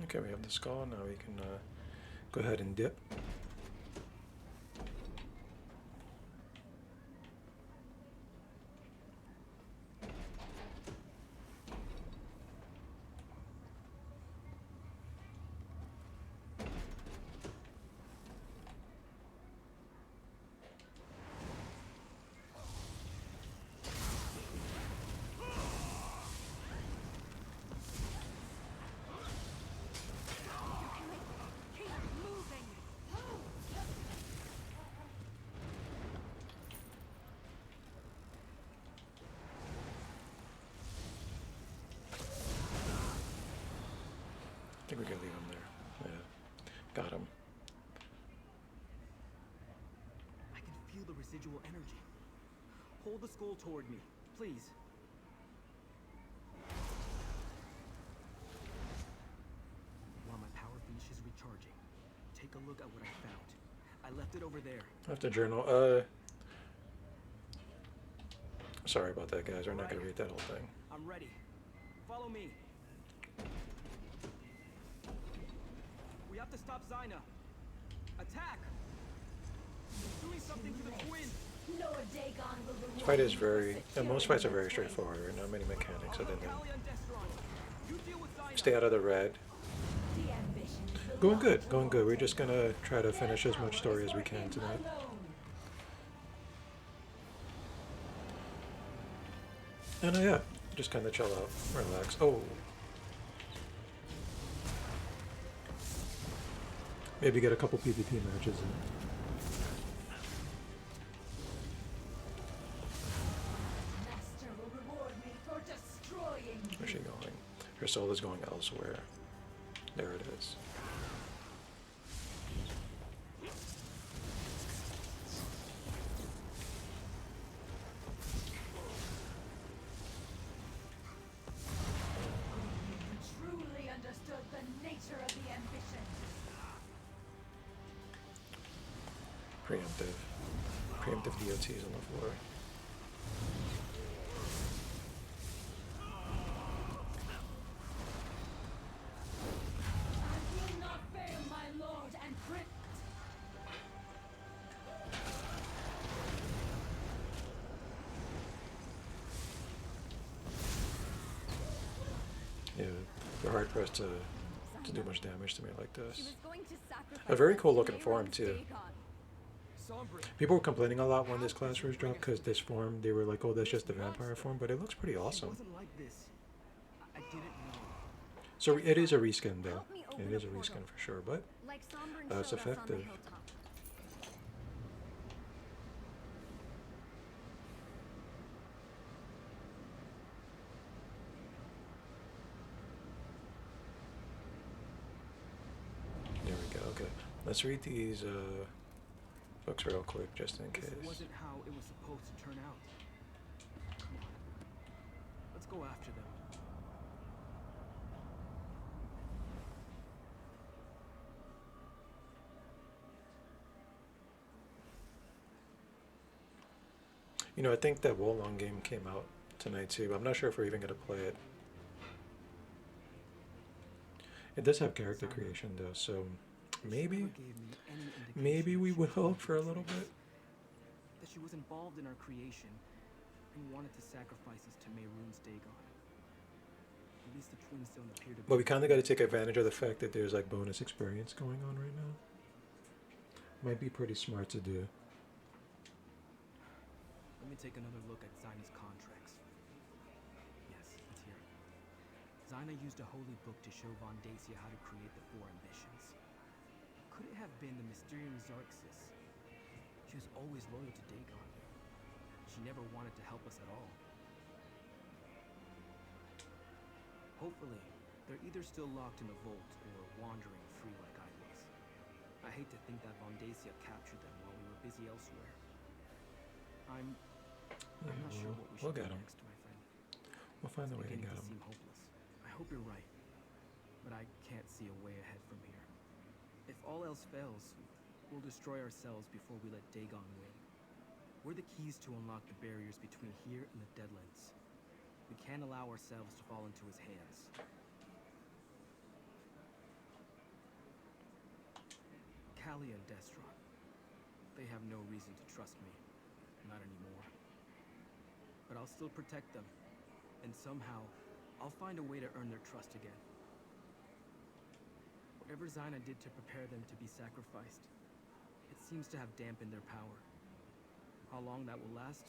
Okay, we have the skull. Now we can go ahead and dip. Keep moving. I think we can leave him there. Yeah. Got him. I can feel the residual energy. Hold the skull toward me, please. While my power finishes recharging, take a look at what I found. I left it over there. I have to journal. Sorry about that, guys. We're not going to read that whole thing. I'm ready. Follow me. We have to stop Zaina. Attack! Doing something to the twins! Lord Dagon will reward This fight is you very. for Most fights are securing very the straightforward. There are not many mechanics other than Callie and Destron, you deal with Zaina. stay out of the red. The ambitions Going belong good, to going good. We're Lord just Dagon. gonna try to Their finish as much power story is as we for can him tonight. alone. And yeah, just kind of chill out, relax. Oh, maybe get a couple PvP matches in. Master will reward me for destroying you. Where's she going? Her soul is going elsewhere. There it is. Truly understood the nature of the ambition. Preemptive. preemptive DOTs on the floor. I will not fail, my lord and prince. Yeah, they're hard pressed to do much damage to me like She this. was going to sacrifice A very us cool to looking form Mehrunes too. Dagon. Sombra, People were complaining a lot when this class first dropped because this form, they were like, oh, that's just the vampire form, but it looks pretty She awesome. wasn't like this. I didn't know. So it is a reskin though. Help me open It is a a portal. reskin for sure, but Like Sombrin That's showed us on the effective. hilltop. there we go. Okay, let's read these books real quick just in case. This wasn't how it was supposed to turn out. Come on. Let's go after them. You know, I think that Wolong game came out tonight too, but I'm not sure if we're even gonna play it. It does have character creation though, so She maybe, never gave me any indication maybe we that she was will for a dangerous. little bit. That she was involved in our creation and wanted to sacrifice us to Mehrunes Dagon. At least the twins don't appear to be. But we kind of got to take advantage of the fact that there's like bonus experience going on right now. Might be pretty smart to do. Let me take another look at Zyna's contracts. Yes, it's here. Zyna used a holy book to show Von Dacia how to create the four ambitions. Could it have been the Mysterium Xarxis? She was always loyal to Dagon. She never wanted to help us at all. Hopefully, they're either still locked in the vault or wandering free like I was. I hate to think that Von Dacia captured them while we were busy elsewhere. I'm not sure what we We'll should get do 'em. next, my friend. We'll find a way to Beginning get to them. seem hopeless. I hope you're right, but I can't see a way ahead from here. If all else fails, we'll destroy ourselves before we let Dagon win. We're the keys to unlock the barriers between here and the Deadlands. We can't allow ourselves to fall into his hands. Callie and Destron. They have no reason to trust me. Not anymore. But I'll still protect them. And somehow, I'll find a way to earn their trust again. Whatever Zyna did to prepare them to be sacrificed, it seems to have dampened their power. How long that will last,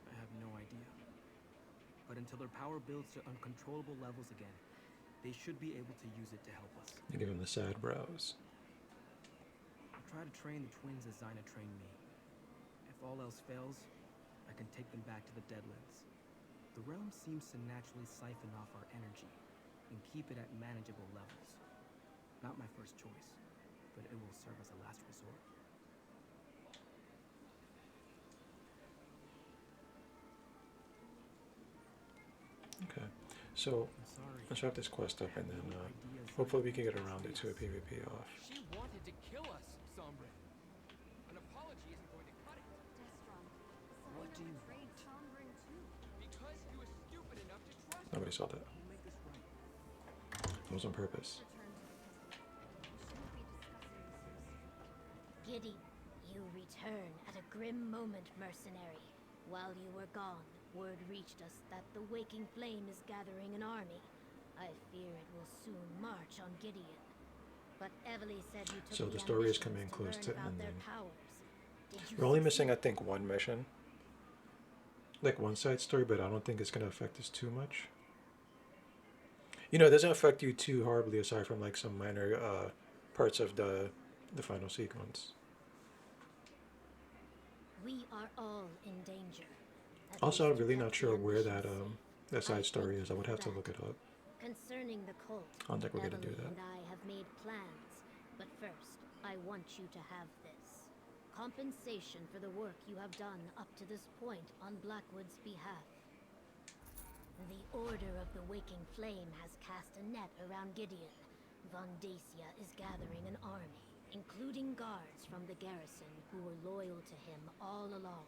I have no idea. But until their power builds to uncontrollable levels again, they should be able to use it to help us. You give him the sad brows. I'll try to train the twins as Zyna trained me. If all else fails, I can take them back to the Deadlands. The realm seems to naturally siphon off our energy and keep it at manageable levels. Not my first choice, but it will serve as a last resort. Okay, so I'm sorry. let's wrap this quest up and then No ideas hopefully we on can get this around it to a space. PvP off. she wanted to kill us, Sombra. An apology isn't going to cut it. Destron, What Selena do you betrayed Sombrin too. Because he was stupid enough to trust Nobody saw that. We'll make this right. It was on purpose. Return to the pistol. We shouldn't be discussing this. Giddy, you return at a grim moment, mercenary. While you were gone, word reached us that the Waking Flame is gathering an army. I fear it will soon march on Gideon. But Evely said you took So the the story is ambitions coming close learn to about their ending. powers. Did you We're only succeed? missing, I think, one mission. Like one side story, but I don't think it's going to affect us too much. You know, it doesn't affect you too horribly aside from like some minor parts of the final sequence. We are all in danger. At Also, I'm least really protect not the sure where ambitions. that side I story thank is. I you would for have to that. look it up. Concerning the cult, I don't think we're gonna do Evely that. and I have made plans, but first, I want you to have this. Compensation for the work you have done up to this point on Blackwood's behalf. The Order of the Waking Flame has cast a net around Gideon. Von Dacia is gathering an army. including guards from the garrison who were loyal to him all along.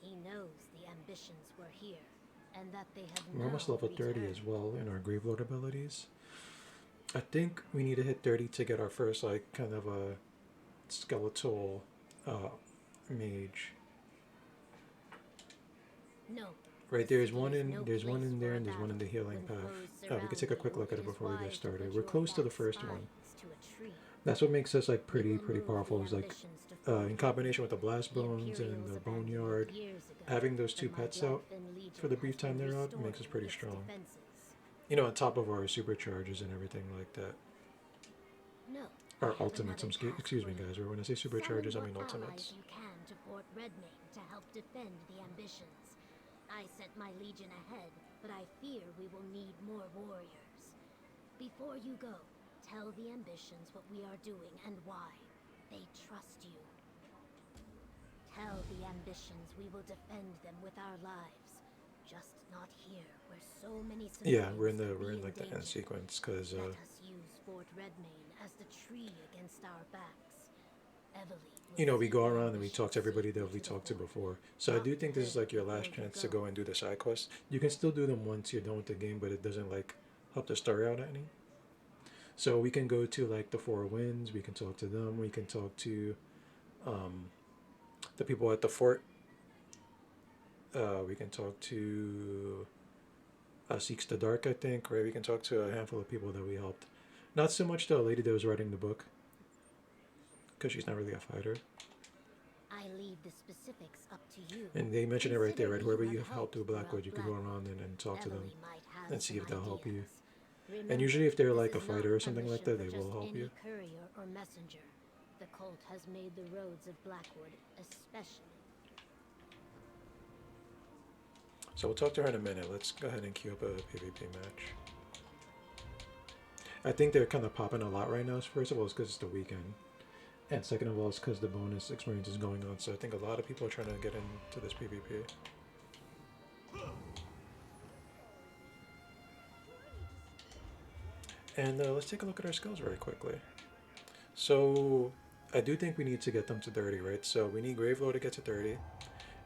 He knows the ambitions were here, and that they have We're almost now level 30 returned. as well in our Gravelord abilities. I think we need to hit 30 to get our first, like, kind of a skeletal mage. No. Right, the there's city one is in no there's one place in for there, a and there's one in the battle healing when path. foes We could surround take a quick you. look at it Is before we get wise to started. put We're your close to the back first one. spines to a tree. That's what makes us like We pretty will move powerful. the Is like ambitions to Fort in combination with the blast The bones and Imperials the abandoned it boneyard, years ago, having those two but my pets out Blackfin Legion for the has brief time been they're out makes us restoring pretty its strong. defenses. You know, on top of our supercharges and everything like that. No. Or I have ultimates. another task Excuse me, for you. guys. When I say supercharges, I Summon mean what ultimates. allies you can to Fort Redmane to help defend the ambitions. I sent my legion ahead, but I fear we will need more warriors. Before you go, tell the ambitions what we are doing and why. They trust you. Tell the ambitions we will defend them with our lives. Just not here, where so many Yeah, civilians we're in could be like the end danger. sequence because Let us use Fort Redmane as the tree against our backs. Evely will you know, we see go the around and we ambitions talk to everybody safely that we the talked to fort. before. So I do Talk think to this is them like your before last you chance go. to go and do the side quests. You can still do them once you're done with the game, but it doesn't like help the story out any. So we can go to like the Four Winds. We can talk to them. We can talk to the people at the fort. We can talk to Seeks the Dark, I think, right? We can talk to a handful of people that we helped. Not so much the lady that was writing the book, because she's not really a fighter. I leave the specifics up to you. And they mention it right there, right? Consider Whoever you have have helped through throughout Blackwood, you can go Blackwood. around and talk to them Evely might have and see some if they'll help you. ideas. And Remember, usually if they're this like a is fighter not or something like that, mission they for will just help any you. courier or messenger. The cult has made the roads of Blackwood especially. So we'll talk to her in a minute. Let's go ahead and queue up a PvP match. I think they're kind of popping a lot right now. First of all, it's because it's the weekend. And second of all, it's because the bonus experience is going on. So I think a lot of people are trying to get into this PvP. And let's take a look at our skills very quickly. So I do think we need to get them to 30, right? So we need Gravelord to get to 30.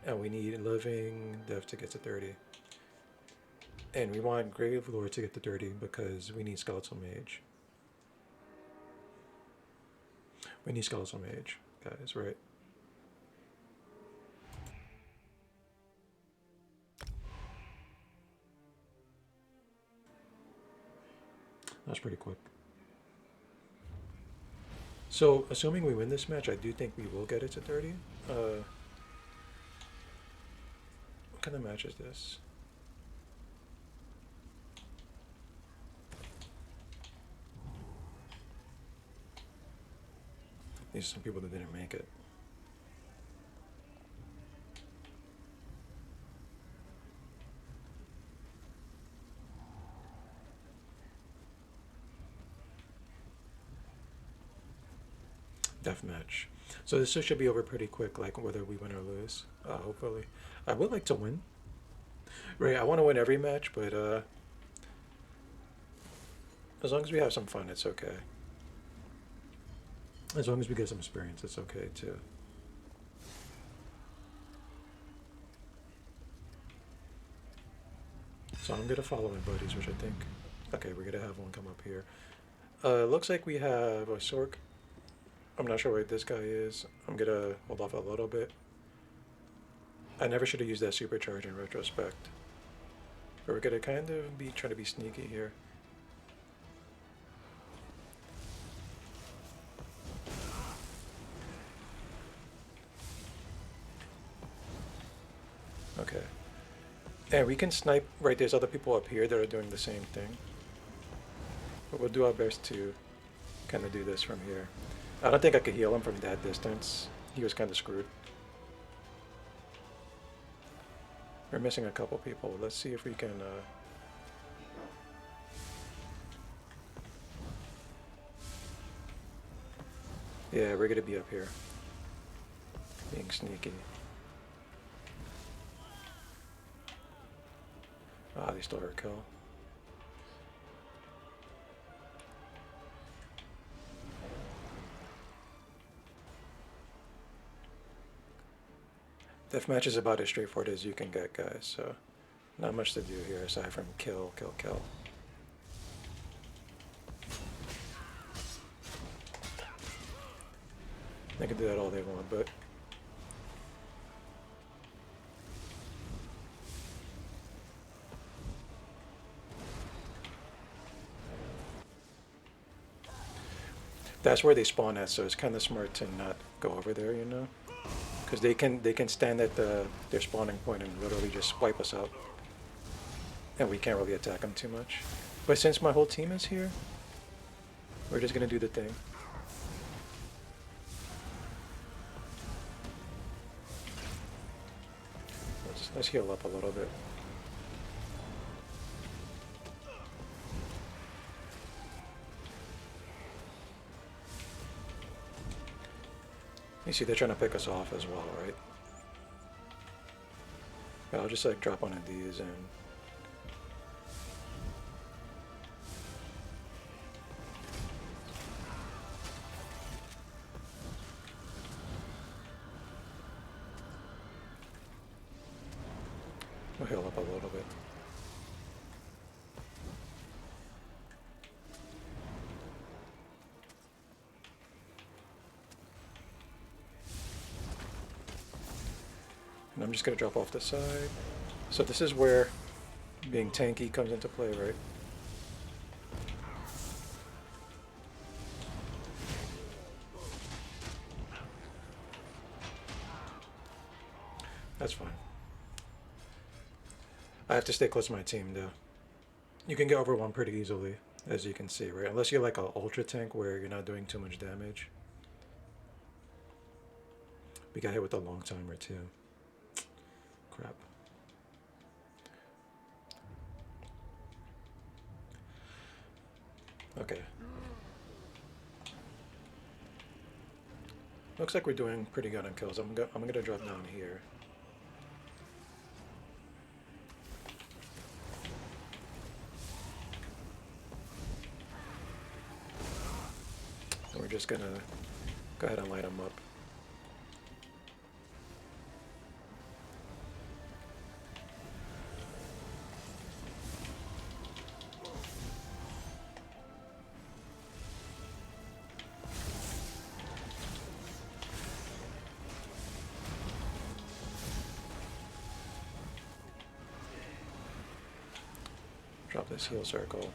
And we need Living Dev to get to 30. And we want Gravelord to get to 30 because we need Skeletal Mage. We need Skeletal Mage, guys, right? That's pretty quick. So, assuming we win this match, I do think we will get it to 30. What kind of match is this? These are some people that didn't make it. Deathmatch. So this should be over pretty quick, like whether we win or lose. Hopefully. I would like to win. Right, I want to win every match, but as long as we have some fun, it's okay. As long as we get some experience, it's okay too. So I'm gonna follow my buddies, which I think, okay, we're gonna have one come up here. Looks like we have a Sork. I'm not sure what this guy is. I'm gonna hold off a little bit. I never should have used that supercharge in retrospect. But we're gonna kind of be trying to be sneaky here. Okay. And we can snipe, right, there's other people up here that are doing the same thing. But we'll do our best to kind of do this from here. I don't think I could heal him from that distance. He was kind of screwed. We're missing a couple people. Let's see if we can... Yeah, we're gonna be up here. Being sneaky. Ah, they stole her kill. Deathmatch is about as straightforward as you can get, guys, so not much to do here aside from kill, kill, kill. They can do that all they want, but that's where they spawn at, so it's kind of smart to not go over there, you know, because they can stand at their spawning point and literally just wipe us out, and we can't really attack them too much. But since my whole team is here, we're just gonna do the thing. Let's heal up a little bit. You see, they're trying to pick us off as well, right? Yeah, I'll just like drop one of these and we'll heal up a little bit. And I'm just going to drop off the side. So this is where being tanky comes into play, right? That's fine. I have to stay close to my team, though. You can get over one pretty easily, as you can see, right? Unless you're like an ultra tank where you're not doing too much damage. We got hit with a long timer, too. Crap. Okay. Looks like we're doing pretty good on kills. I'm gonna drop down here. And we're just gonna go ahead and light them up. Drop this heal circle.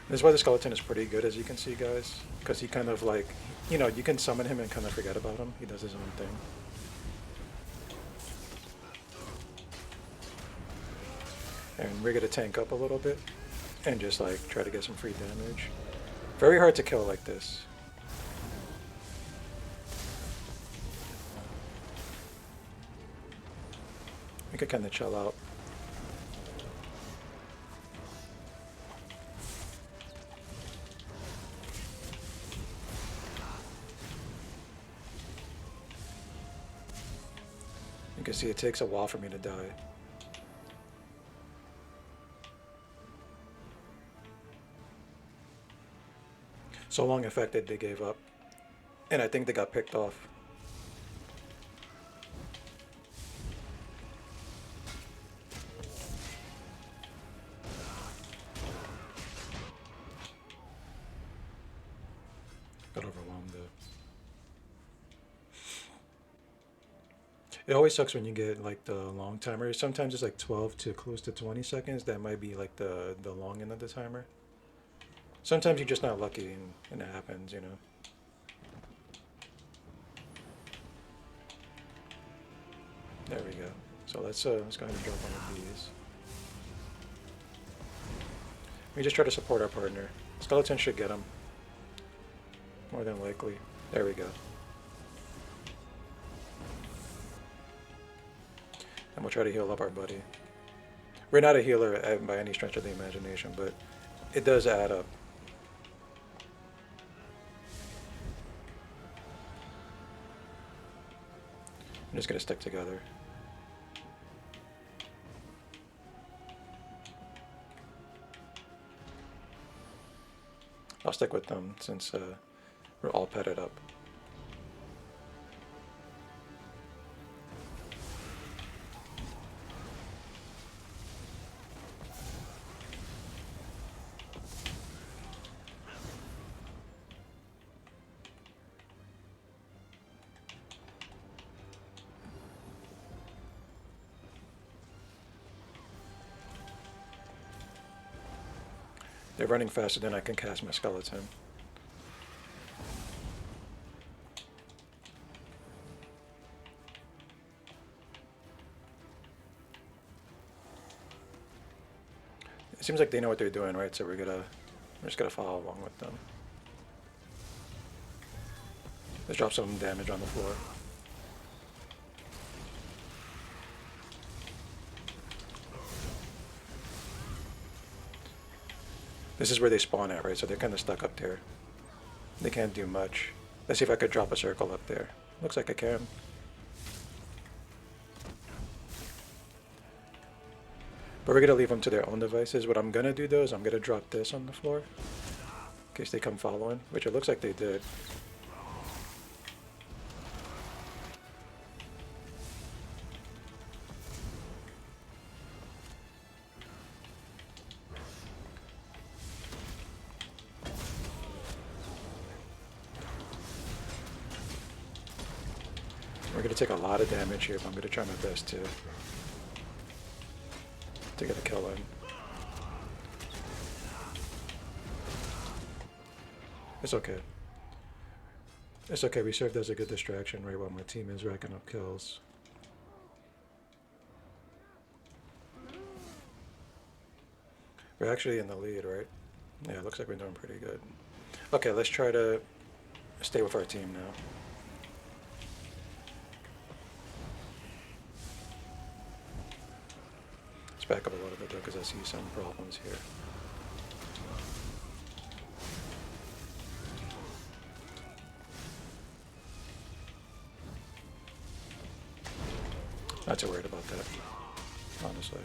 This is why the skeleton is pretty good, as you can see, guys, because he kind of like, you know, you can summon him and kind of forget about him. He does his own thing. And we're gonna tank up a little bit and just like try to get some free damage. Very hard to kill like this. We could kind of chill out. You can see it takes a while for me to die. So long affected they gave up. And I think they got picked off. Got overwhelmed though. It always sucks when you get like the long timer. Sometimes it's like 12 to close to 20 seconds. That might be like the long end of the timer. Sometimes you're just not lucky and it happens, you know. There we go. So let's go ahead and drop one of these. We just try to support our partner. Skeleton should get him. More than likely. There we go. And we'll try to heal up our buddy. We're not a healer by any stretch of the imagination, but it does add up. I'm just gonna stick together. I'll stick with them since we're all petted up. They're running faster than I can cast my skeleton. It seems like they know what they're doing, right? So we're just gonna follow along with them. Let's drop some damage on the floor. This is where they spawn at, right? So they're kind of stuck up there. They can't do much. Let's see if I could drop a circle up there. Looks like I can. But we're going to leave them to their own devices. What I'm going to do, though, is I'm going to drop this on the floor. In case they come following, which it looks like they did. We're going to take a lot of damage here, but I'm going to try my best to get a kill in. It's okay. It's okay, we served as a good distraction right while my team is racking up kills. We're actually in the lead, right? Yeah, it looks like we're doing pretty good. Okay, let's try to stay with our team now. Back up a little bit though, because I see some problems here. Not too worried about that, honestly.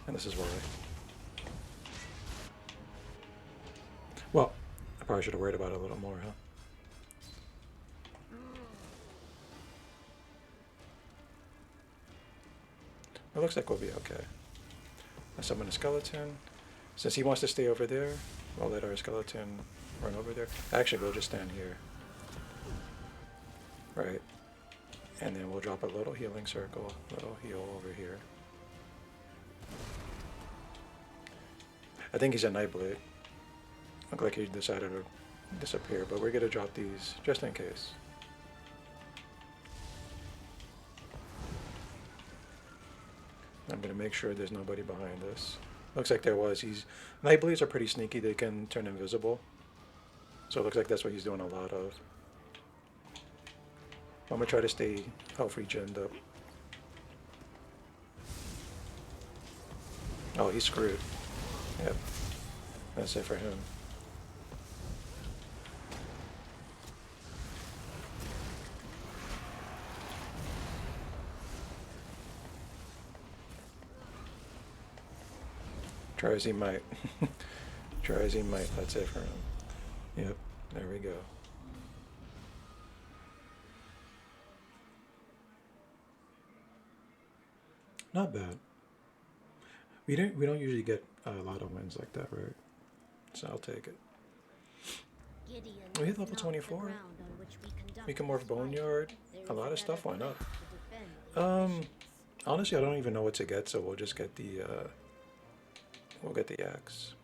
And this is why. Well, I probably should have worried about it a little more, huh? It looks like we'll be okay. I summon a skeleton. Since he wants to stay over there, we'll let our skeleton run over there. Actually, we'll just stand here. Right. And then we'll drop a little healing circle, little heal over here. I think he's a Nightblade. Look like he decided to disappear, but we're gonna drop these just in case. I'm going to make sure there's nobody behind us. Looks like there was. Nightblades are pretty sneaky. They can turn invisible. So it looks like that's what he's doing a lot of. I'm going to try to stay health regened up. Oh, he's screwed. Yep. That's it for him. Try as he might. Try as he might, that's it for him. Yep, there we go. Not bad. We don't usually get a lot of wins like that, right? So I'll take it. We hit level 24. We can morph Boneyard. A lot of stuff went up. Honestly, I don't even know what to get, so we'll just get the we'll get the axe.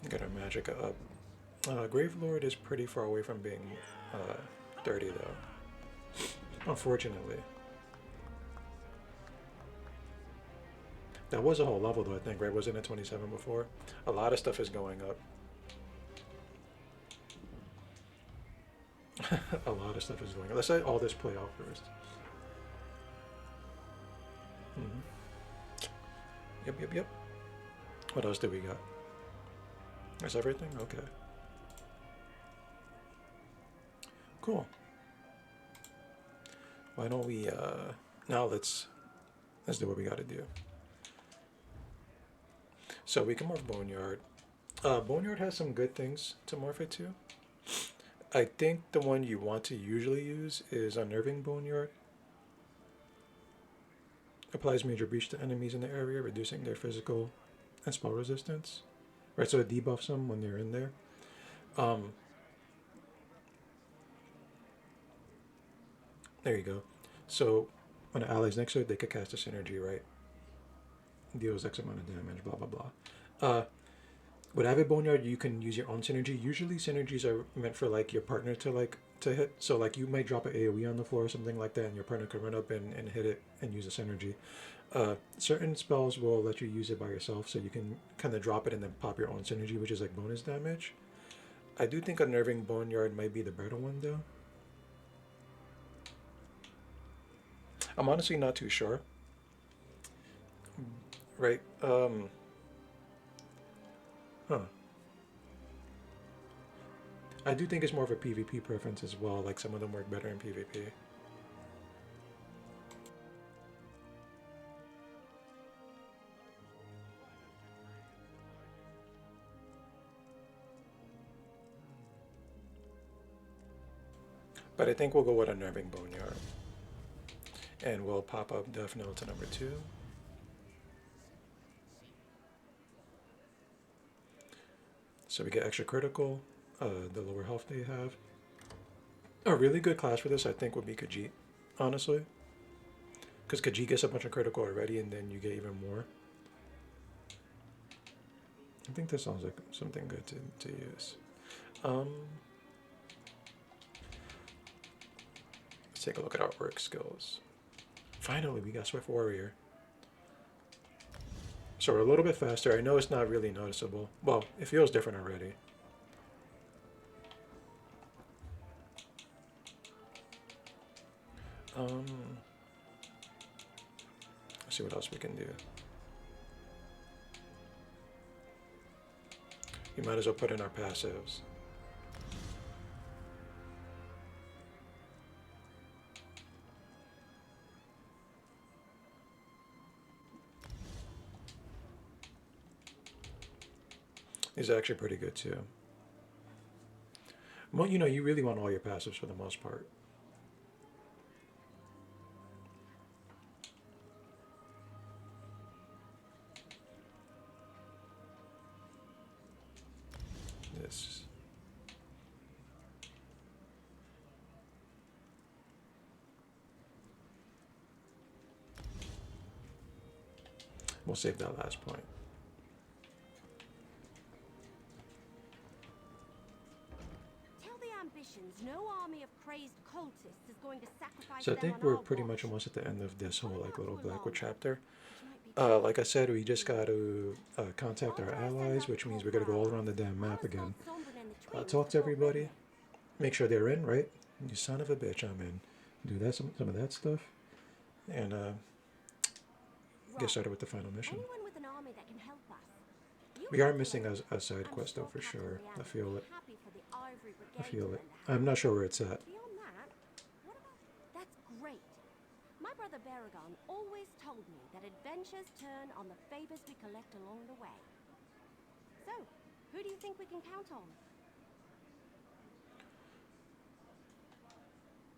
Get our magic up. Gravelord is pretty far away from being dirty, though. Unfortunately. That was a whole level, though, I think, right? Wasn't it 27 before? A lot of stuff is going up. A lot of stuff is going up. Let's say all this play out first. Yep. What else do we got? That's everything? Okay. Cool. Why don't we now let's do what we gotta do. So we can morph Boneyard. Boneyard has some good things to morph it to. I think the one you want to usually use is Unnerving Boneyard. Applies major breach to enemies in the area, reducing their physical and spell resistance. Right, so it debuffs them when they're in there. There you go. So when an ally's next to it, they could cast a synergy, right? Deals X amount of damage, blah blah blah. With Avid Boneyard, you can use your own synergy. Usually synergies are meant for like your partner to hit. So like you might drop an AoE on the floor or something like that, and your partner can run up and hit it and use a synergy. Certain spells will let you use it by yourself, so you can kind of drop it and then pop your own synergy, which is like bonus damage. I do think Unnerving Boneyard might be the better one though. I'm honestly not too sure. Right, I do think it's more of a PvP preference as well, like some of them work better in PvP. But I think we'll go with Unnerving Boneyard. And we'll pop up Death Knell to number 2. So we get extra critical, the lower health they have. A really good class for this, I think, would be Khajiit, honestly. Because Khajiit gets a bunch of critical already, and then you get even more. I think this sounds like something good to use. Let's take a look at our work skills. Finally, we got Swift Warrior. So we're a little bit faster. I know it's not really noticeable. Well, it feels different already. Let's see what else we can do. You might as well put in our passives. These are actually pretty good too. Well, you know, you really want all your passives for the most part. This. We'll save that last point. No army of crazed cultists is going to sacrifice So I them think on we're our pretty watch. much almost at the end of this whole like little Blackwood chapter. Like I said, we just got to contact our allies, which means we're gonna go all around the damn map again. Talk to everybody, make sure they're in, right? You son of a bitch, I'm in. Do that some of that stuff, and get started with the final mission. Anyone with an army that can help us. You We are have missing to a side quest though for sure. I feel it. happy for the Ivory I Brigade feel to it. lend a hand. I'm not sure where it's at. Beyond that, what about... That's great. My brother Baragon always told me that adventures turn on the favors we collect along the way. So, who do you think we can count on?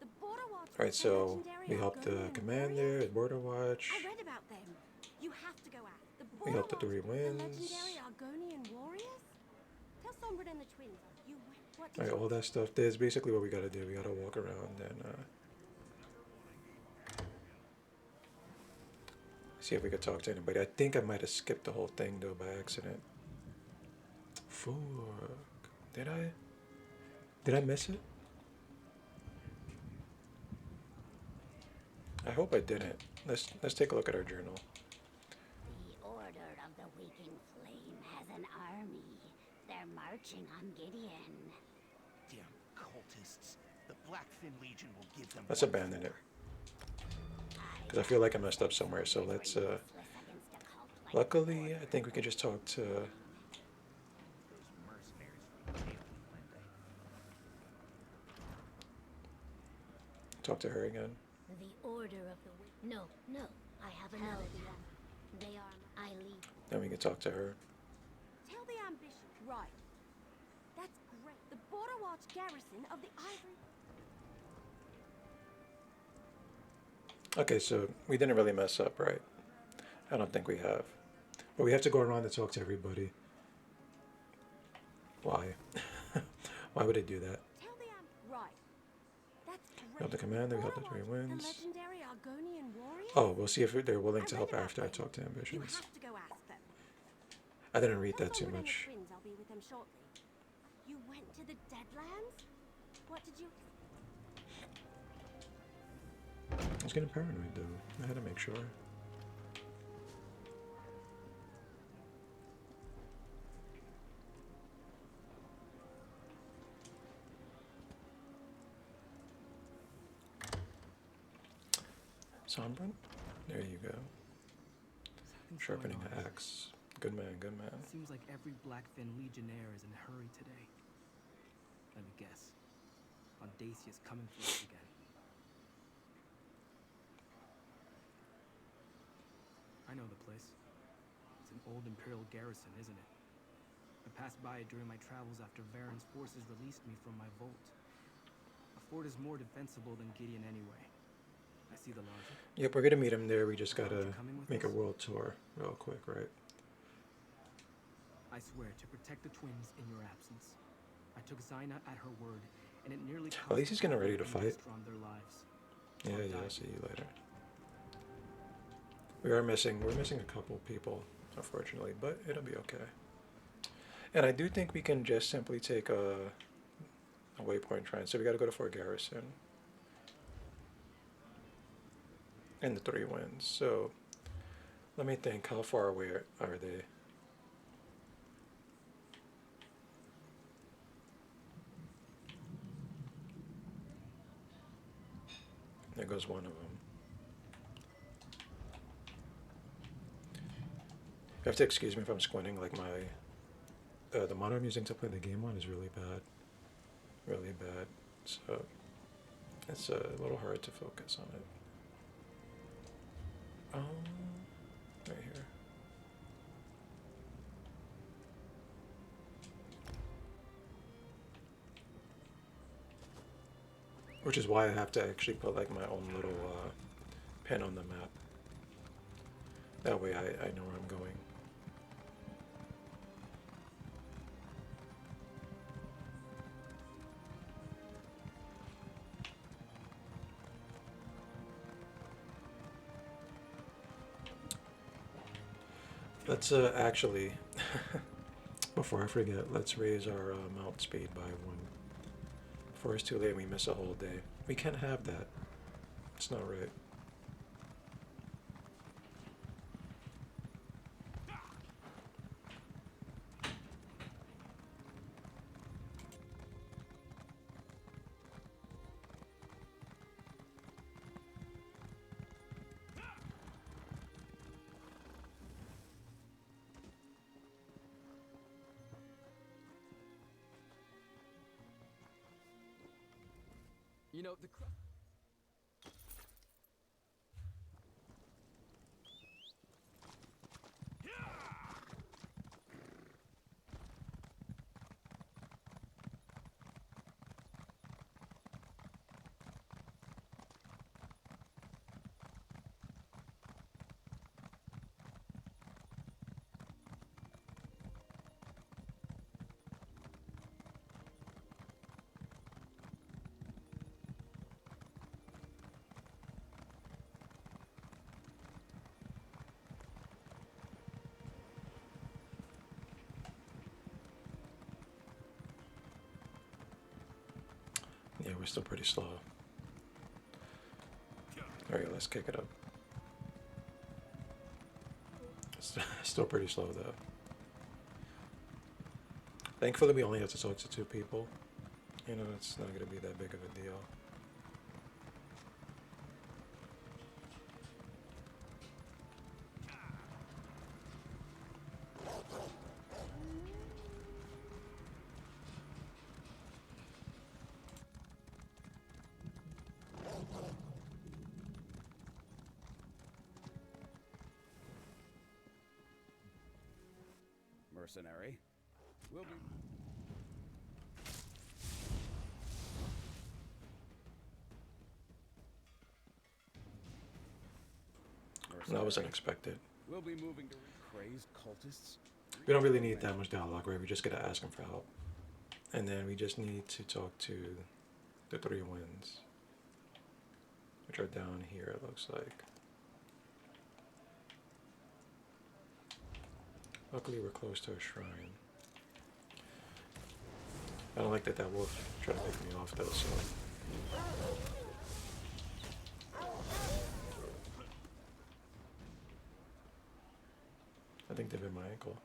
The Border Watch. All right, so we helped the commander at Border Watch. I read about them. You have to go out. The We helped the Border Three Watch, Winds. the legendary Argonian warriors? Tell Sombra and the twins. You went. What did All right, you all that stuff. That's basically what we gotta do. We gotta walk around and see if we could talk to anybody. I think I might have skipped the whole thing though by accident. Fuck. Did I? Did I miss it? I hope I didn't. Let's take a look at our journal. The Order of the Waking Flame has an army. They're marching on Gideon. Damn cultists. The Blackfin Legion will give them. Let's abandon it. Because I feel like I messed up somewhere. So let's. Luckily, I think we can just talk to. talk to her again. The Order of the No, no, I have another task. They are I lead. Then we can talk to her. Tell the ambition. Right. That's great. The Border Watch garrison of the Ivory... Okay, so we didn't really mess up, right? I don't think we have. But we have to go around and talk to everybody. Why? Why would it do that? Tell the right. That's great. Help the commander, help the three The wins. legendary Argonian warrior? Oh, we'll see if they're willing to help after I talk to You Ambitions. have to go ask them. I didn't read that Tell too Sombra and the much. twins I'll be with them shortly. You went to the Deadlands? What did you... I was getting paranoid though. I had to make sure. Sombra? There you go. Sharpening an axe. Good man, good man. Seems like every Blackfin Legionnaire is in a hurry today. Let me guess. Audacious coming for us again. I know the place. It's an old Imperial garrison, isn't it? I passed by it during my travels after Varen's forces released me from my vault. A fort is more defensible than Gideon anyway. I see the logic. Yep, we're gonna meet him there. We just gotta make a world tour real quick, right? I swear to protect the twins in your absence. I took Zaina at her word, and it nearly cost At least he's getting ready to fight. their lives. Yeah, yeah, see you later. We're missing a couple people, unfortunately, but it'll be okay. And I do think we can just simply take a waypoint train. So we gotta go to Fort Garrison. And the three wins. So let me think, how far away are they? There goes one of them. You have to excuse me if I'm squinting, like my, the monitor I'm using to play the game on is really bad. Really bad. So it's a little hard to focus on it. Right here. Which is why I have to actually put like my own little pin on the map. That way I know where I'm going. Let's actually, before I forget, let's raise our mount speed by 1. Before it's too late and we miss a whole day. We can't have that. It's not right. You know, the Yeah, we're still pretty slow. Alright, let's kick it up. Still pretty slow though. Thankfully we only have to talk to 2 people. You know, it's not gonna be that big of a deal. mercenary. We'll be... That was unexpected. We'll be moving to crazed cultists. We don't really need that much dialogue, right? We just gotta ask him for help. And then we just need to talk to the Three Winds, which are down here, it looks like. Luckily, we're close to a shrine. I don't like that wolf tried to pick me off, though, so... I think they bit my ankle.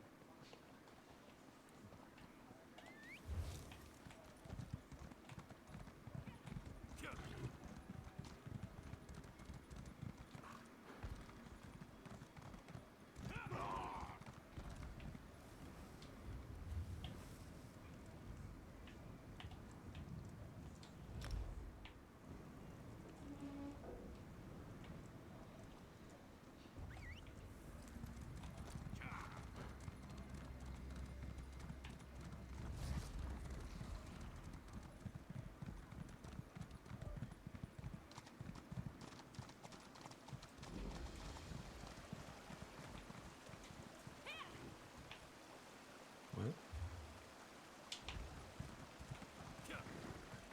What?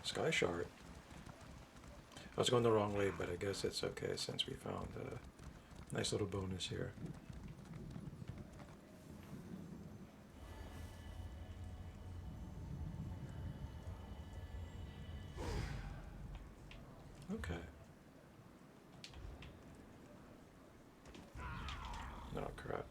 Sky Shard. I was going the wrong way, but I guess it's okay since we found a nice little bonus here. Okay. Oh crap.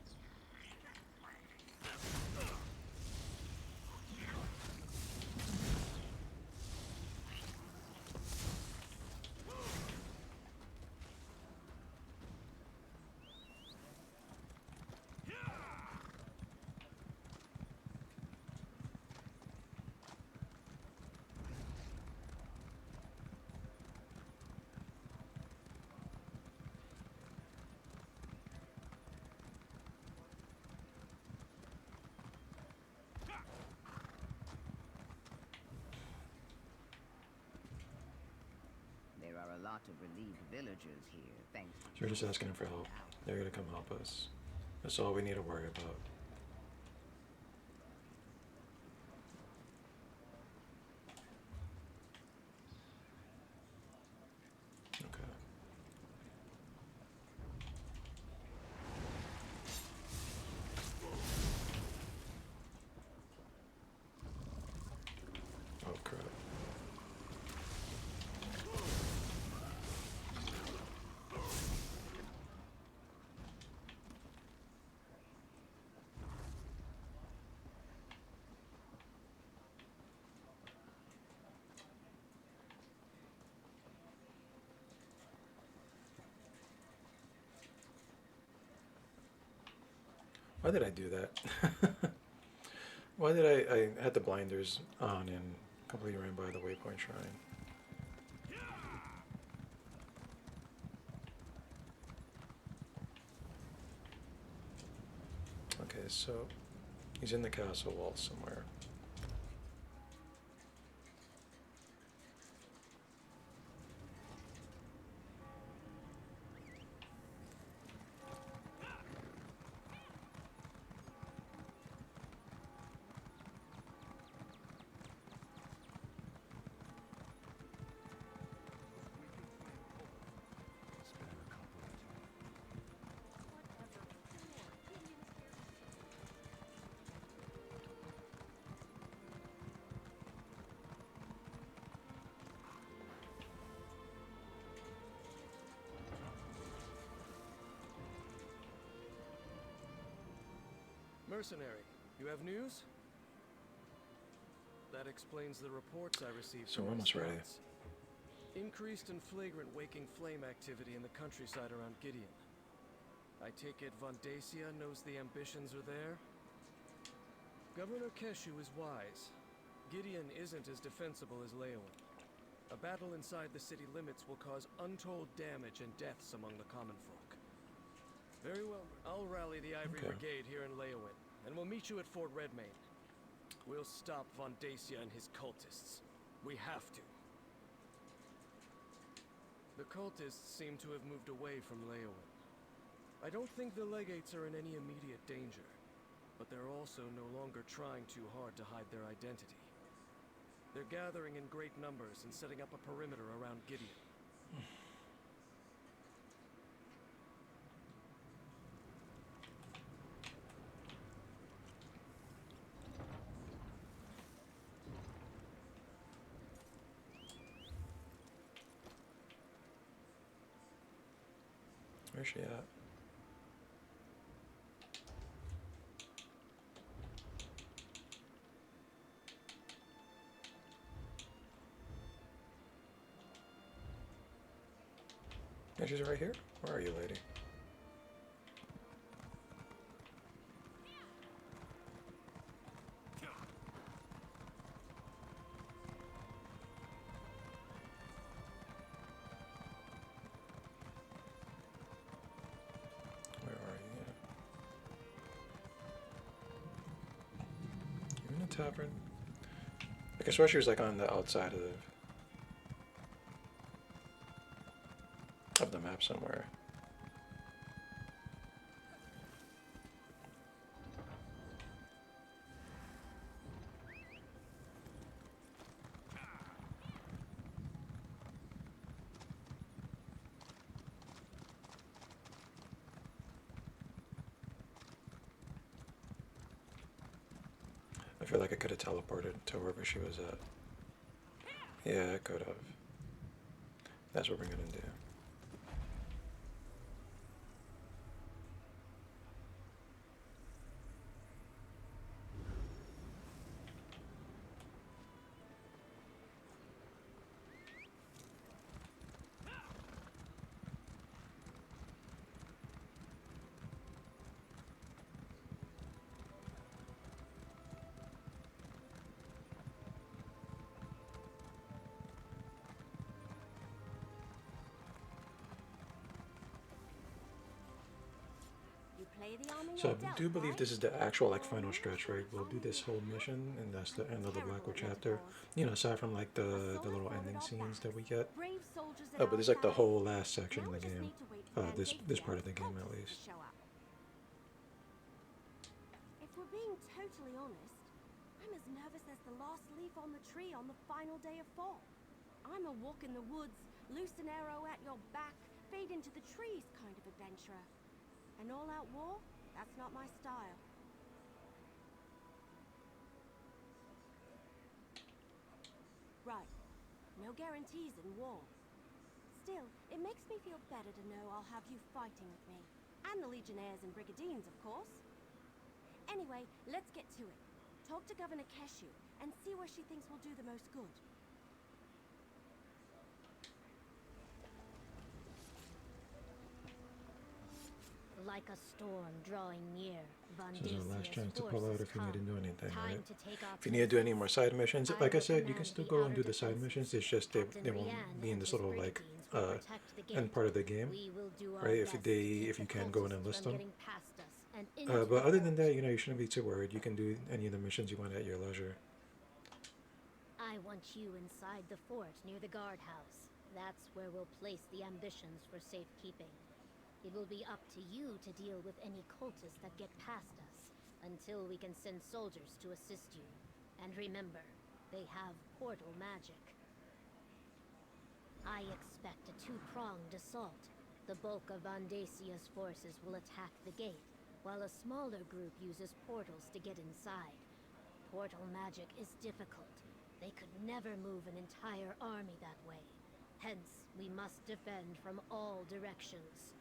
There are a lot of relieved villagers here, thanks to... So we're just asking them for help. They're gonna come help us. That's all we need to worry about. Okay. Oh crap. Why did I do that? Why did I had the blinders on and completely ran by the waypoint shrine? Okay, so he's in the castle wall somewhere. Mercenary, you have news? That explains the reports I received. So from we're almost ready. scouts. Increased and flagrant waking flame activity in the countryside around Gideon. I take it Von Dacia knows the ambitions are there? Governor Keshu is wise. Gideon isn't as defensible as Leowen. A battle inside the city limits will cause untold damage and deaths among the common folk. Very well, I'll rally the Ivory Okay. Brigade here in Leowen, and we'll meet you at Fort Redmayne. We'll stop Von Dacia and his cultists. We have to. The cultists seem to have moved away from Leowen. I don't think the legates are in any immediate danger, but they're also no longer trying too hard to hide their identity. They're gathering in great numbers and setting up a perimeter around Gideon. Where's she at? Yeah, she's right here. Where are you, lady? Where are you? You in a tavern? I guess where she was like on the outside of the map somewhere. I feel like I could have teleported to wherever she was at. Yeah, I could have. That's what we're gonna do. So I do believe this is the actual like final stretch, right? We'll do this whole mission, and that's the end of the Blackwood chapter. You know, aside from like the little ending scenes that we get. Oh, but it's like the whole last section of the game. This part of the game at least. If we're being totally honest, I'm as nervous as the last leaf on the tree on the final day of fall. I'm a walk in the woods, loose an arrow at your back, fade into the trees kind of adventurer. An all-out war? That's not my style. Right. No guarantees in war. Still, it makes me feel better to know I'll have you fighting with me. And the Legionnaires and Brigandines, of course. Anyway, let's get to it. Talk to Governor Keshu and see where she thinks will do the most good. Like a storm drawing near, This is our last chance to pull out if you need to do anything, right? to take off If you need to do any more side missions, like I said, you can still go and do the side missions. It's just they won't be in this little like end part of the game, right? If you can go in and list them. But other than that, you know, you shouldn't be too worried. You can do any of the missions you want at your leisure. I want you inside the fort near the guardhouse. That's where we'll place the ambitions for safekeeping. It will be up to you to deal with any cultists that get past us, until we can send soldiers to assist you. And remember, they have portal magic. I expect a two-pronged assault. The bulk of Von Dacia's forces will attack the gate, while a smaller group uses portals to get inside. Portal magic is difficult. They could never move an entire army that way. Hence, we must defend from all directions.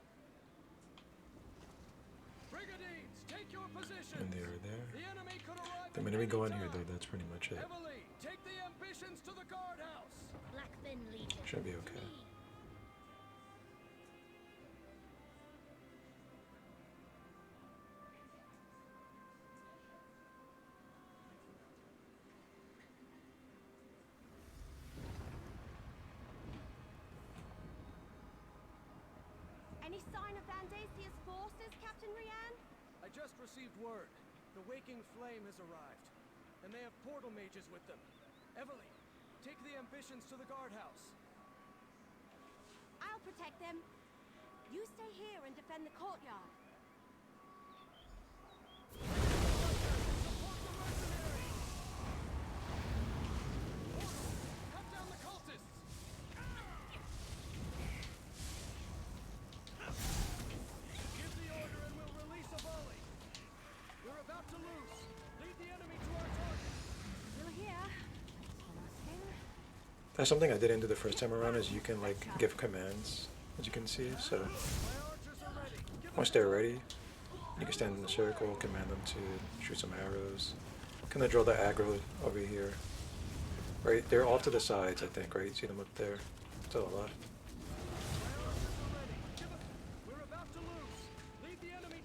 Brigandines, take your position. And they are there. The enemy could arrive. The minute we go in here, though, that's pretty much it. Heavily, take the ambitions to the guardhouse. Blackfin Legion. Should be okay. Any sign of Van Dacia's forces, Captain Rian? I just received word. The Waking Flame has arrived, and they have portal mages with them. Evely, take the ambitions to the guardhouse. I'll protect them. You stay here and defend the courtyard. Cut down the cultists! Give the order and we'll release a volley. We're about to lose. Lead the enemy to our target. Still here. Almost there. That's something I didn't do the first time around, is you can like give commands, as you can see. So once they're ready, you can stand in the circle, command them to shoot some arrows. Kind of draw the aggro over here. Right, they're off to the sides, I think, right? See them up there to the left.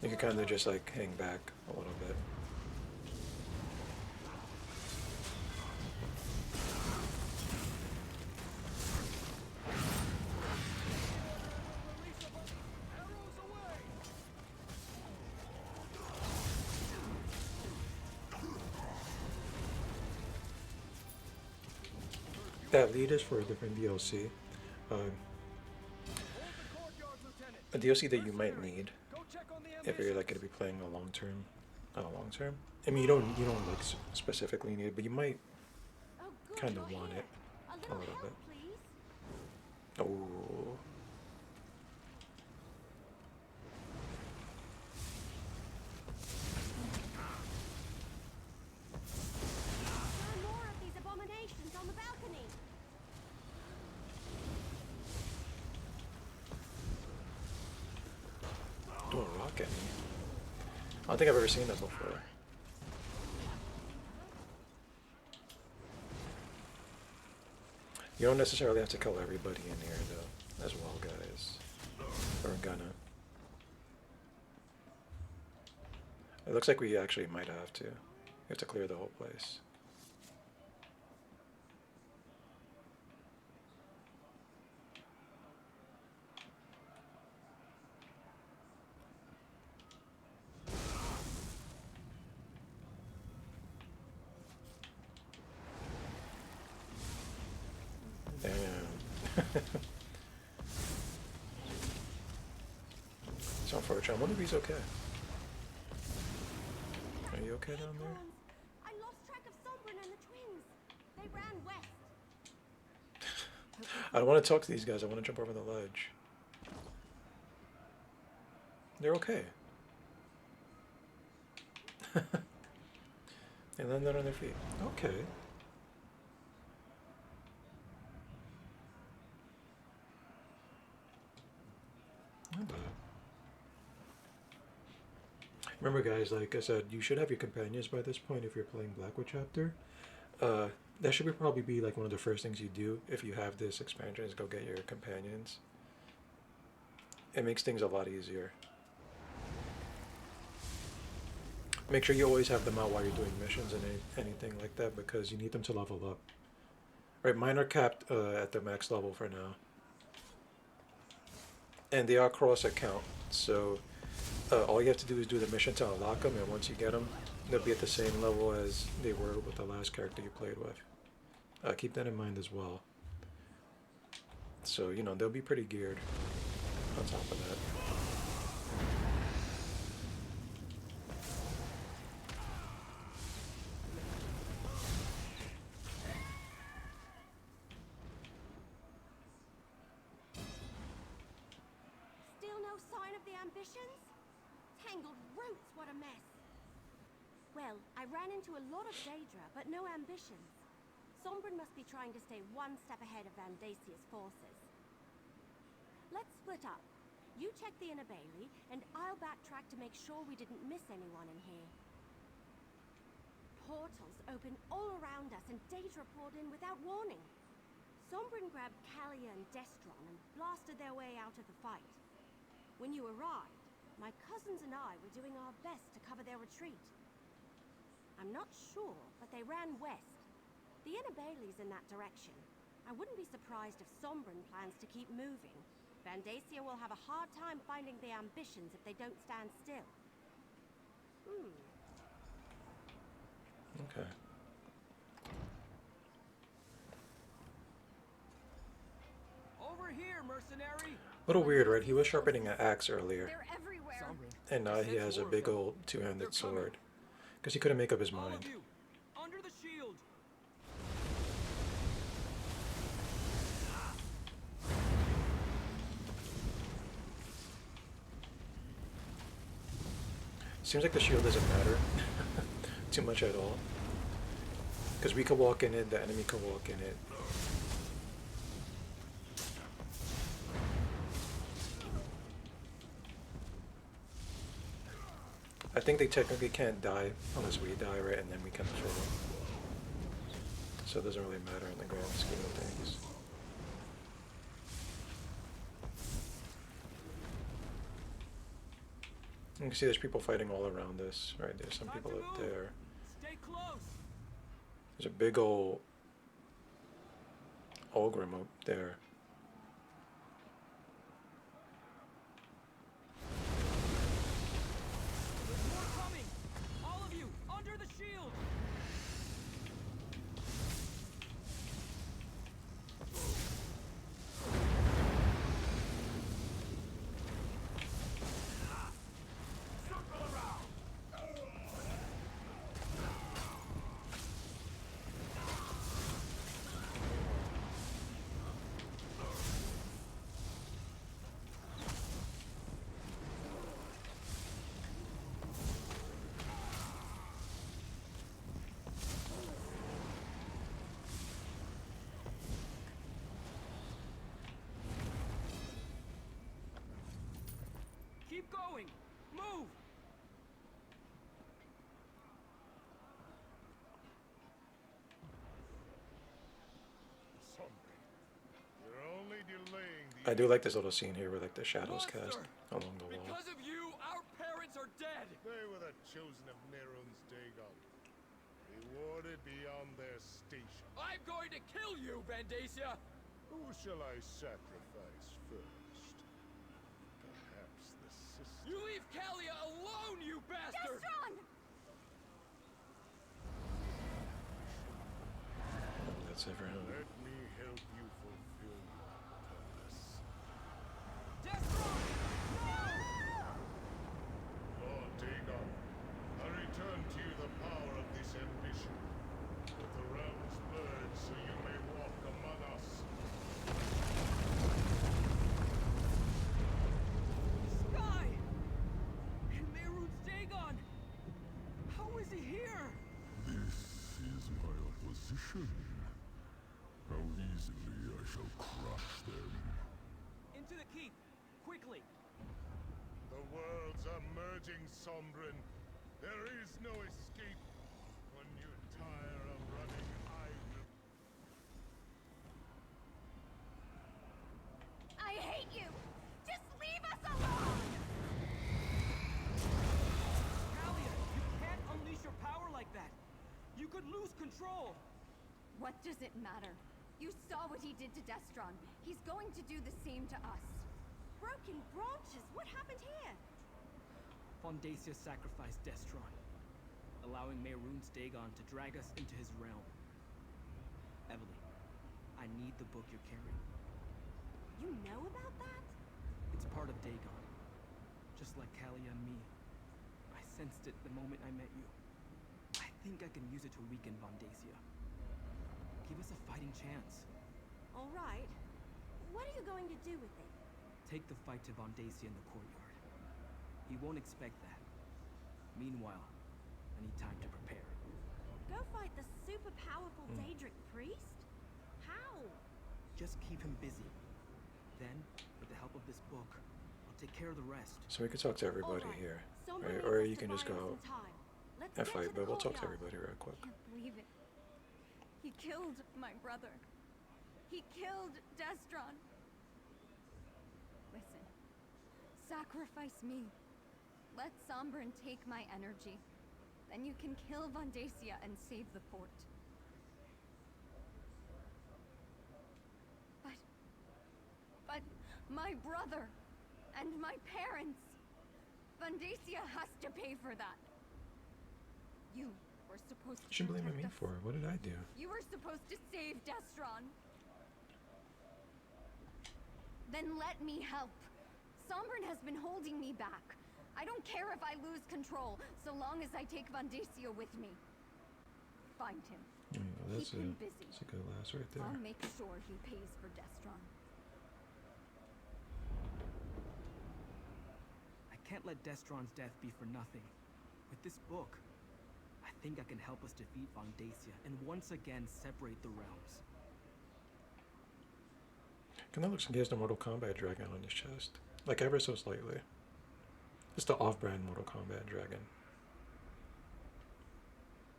You can kind of just like hang back a little bit. That lead is for a different DLC. A DLC that you might need if you're like going to be playing a long term. Not a long term. I mean, you don't like specifically need it, but you might kind of want it a little bit. Oh. More of these abominations on the balcony. Doing a rock at me. I don't think I've ever seen that before. You don't necessarily have to kill everybody in here, though, as well, guys. Or gonna. It looks like we actually might have to. We have to clear the whole place. Damn. It's unfortunate. I wonder if he's okay. Are you okay down there? I lost track of Sombrin and the twins. They ran west. I don't want to talk to these guys. I want to jump over the ledge. They're okay. They landed on their feet. Okay. Not bad. Remember, guys, like I said, you should have your companions by this point if you're playing Blackwood Chapter. That should probably be like one of the first things you do if you have this expansion, is go get your companions. It makes things a lot easier. Make sure you always have them out while you're doing missions and anything like that, because you need them to level up. Right, mine are capped at the max level for now. And they are cross account, so all you have to do is do the mission to unlock them, and once you get them, they'll be at the same level as they were with the last character you played with. Keep that in mind as well. So, you know, they'll be pretty geared on top of that. Still no sign of the ambitions? Tangled roots, what a mess. Well, I ran into a lot of Daedra, but no ambitions. Sombrin must be trying to stay one step ahead of Vandasia's forces. Let's split up. You check the inner bailey, and I'll backtrack to make sure we didn't miss anyone in here. Portals open all around us, and Daedra poured in without warning. Sombrin grabbed Kalia and Destron and blasted their way out of the fight. When you arrived, my cousins and I were doing our best to cover their retreat. I'm not sure, but they ran west. The inner bailey's in that direction. I wouldn't be surprised if Sombrin plans to keep moving. Vandacia will have a hard time finding the ambitions if they don't stand still. Okay. Over here, mercenary. A little weird, right? He was sharpening an axe earlier. They're everywhere. And now he has a big old two-handed sword. Because he couldn't make up his All mind. of you, under the shield. Seems like the shield doesn't matter too much at all. Because we could walk in it, the enemy could walk in it. I think they technically can't die unless we die, right? And then we can throw them. So it doesn't really matter in the grand scheme of things. You can see there's people fighting all around us, right? There's some people up there. Stay close. There's a big old Ogrim up there. There's more coming. All of you, under the shield. Keep going. Move. Something. You're only delaying the... I do like this little scene here where like the shadows cast along the wall. Because of you, our parents are dead. They were the chosen of Nerun's Dagon, rewarded beyond their station. I'm going to kill you, Vandacia. Who shall I sacrifice first? Perhaps the sister. You leave Kalia alone, you bastard! Destron! That's everyone. Let me help you fulfill your purpose. Destron! Lord Dagon, I return to you the power of this ambition. Let the realms merge so you may walk among us. Sky! Merun's Dagon! How is he here? This is my opposition. How easily I shall crush them. Into the keep, quickly. The worlds are merging, Sombrin. There is no escape. When you tire of running, I will... I hate you! Just leave us alone! Kalia, you can't unleash your power like that. You could lose control. What does it matter? You saw what he did to Destron. He's going to do the same to us. Broken branches? What happened here? Fondacia sacrificed Destron, allowing Merun's Dagon to drag us into his realm. Evelyn, I need the book you're carrying. You know about that? It's part of Dagon, just like Kalia and me. I sensed it the moment I met you. I think I can use it to weaken Fondacia. Give us a fighting chance. All right. What are you going to do with it? Take the fight to Fondacia in the courtyard. He won't expect that. Meanwhile, I need time to prepare. Go fight the super powerful Daedric priest? How? Just keep him busy. Then, with the help of this book, I'll take care of the rest. So we could talk to everybody here, right? Or you can just go and fight, but we'll talk to everybody real quick. I can't believe it. He killed my brother. He killed Destron. Listen, sacrifice me. Let Sombrin take my energy. Then you can kill Vondacia and save the fort. But my brother and my parents. Vondacia has to pay for that. You were supposed to She blaming me protect us. for it. What did I do? You were supposed to save Destron. Then let me help. Sombrin has been holding me back. I don't care if I lose control, so long as I take Vandacia with me. Find him. That's Keep him busy. that's a good last right there. I'll make sure he pays for Destron. I can't let Destron's death be for nothing. With this book, I think I can help us defeat Vandacia and once again separate the realms. Kind of looks like he has the Mortal Kombat dragon on his chest, like ever so slightly. It's the off-brand Mortal Kombat dragon.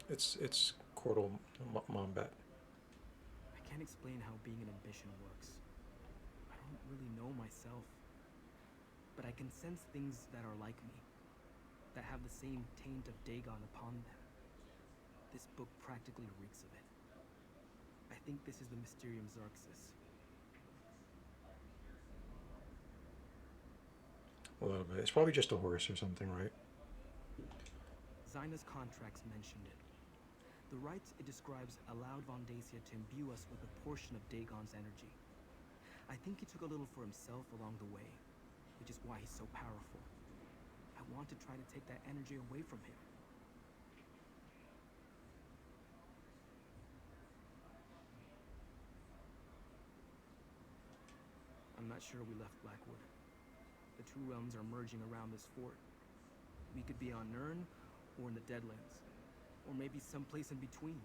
It's Cordal Mombat. I can't explain how being an ambition works. I don't really know myself. But I can sense things that are like me, that have the same taint of Dagon upon them. This book practically reeks of it. I think this is the Mysterium Xerxes. A little bit. It's probably just a horse or something, right? Zaina's contracts mentioned it. The rites it describes allowed Vandacia to imbue us with a portion of Dagon's energy. I think he took a little for himself along the way, which is why he's so powerful. I want to try to take that energy away from him. I'm not sure we left Blackwood. The two realms are merging around this fort. We could be on Nirn, or in the Deadlands, or maybe someplace in between.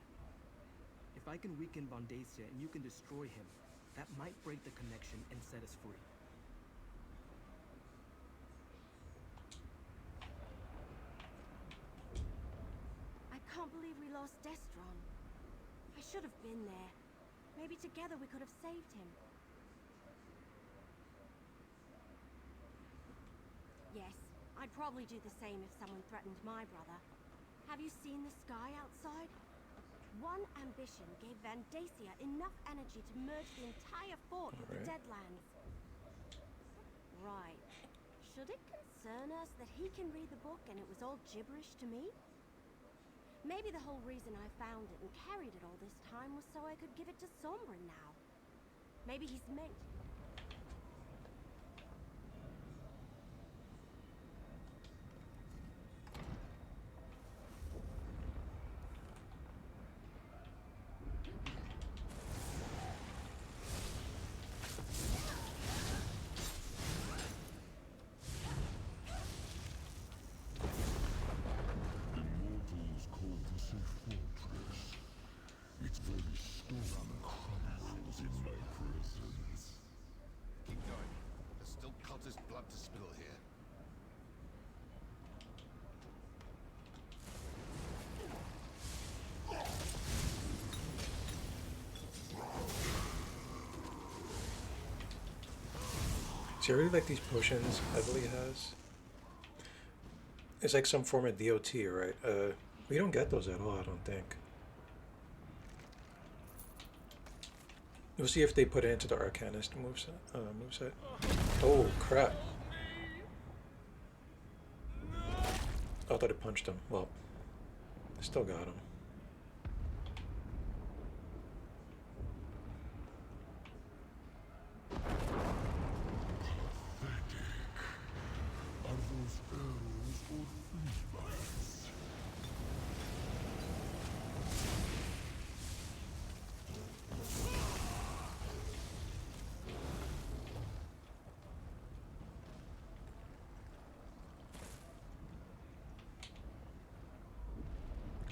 If I can weaken Vandacia and you can destroy him, that might break the connection and set us free. I can't believe we lost Destron. I should have been there. Maybe together we could have saved him. Yes, I'd probably do the same if someone threatened my brother. Have you seen the sky outside? One ambition gave Vandacia enough energy to merge the entire fort with the Deadlands. Right. Should it concern us that he can read the book and it was all gibberish to me? Maybe the whole reason I found it and carried it all this time was so I could give it to Sombrin now. Maybe he's meant... Immortals call this a fortress. Its very stone crumbles in my presence. Keep going. There's still cultist blood to spill here. See, I really like these potions Heavily has. It's like some form of DOT, right? We don't get those at all, I don't think. We'll see if they put it into the Arcanist moveset. Oh, crap. I thought it punched him. Well, I still got him. Are those arrows or flea bites?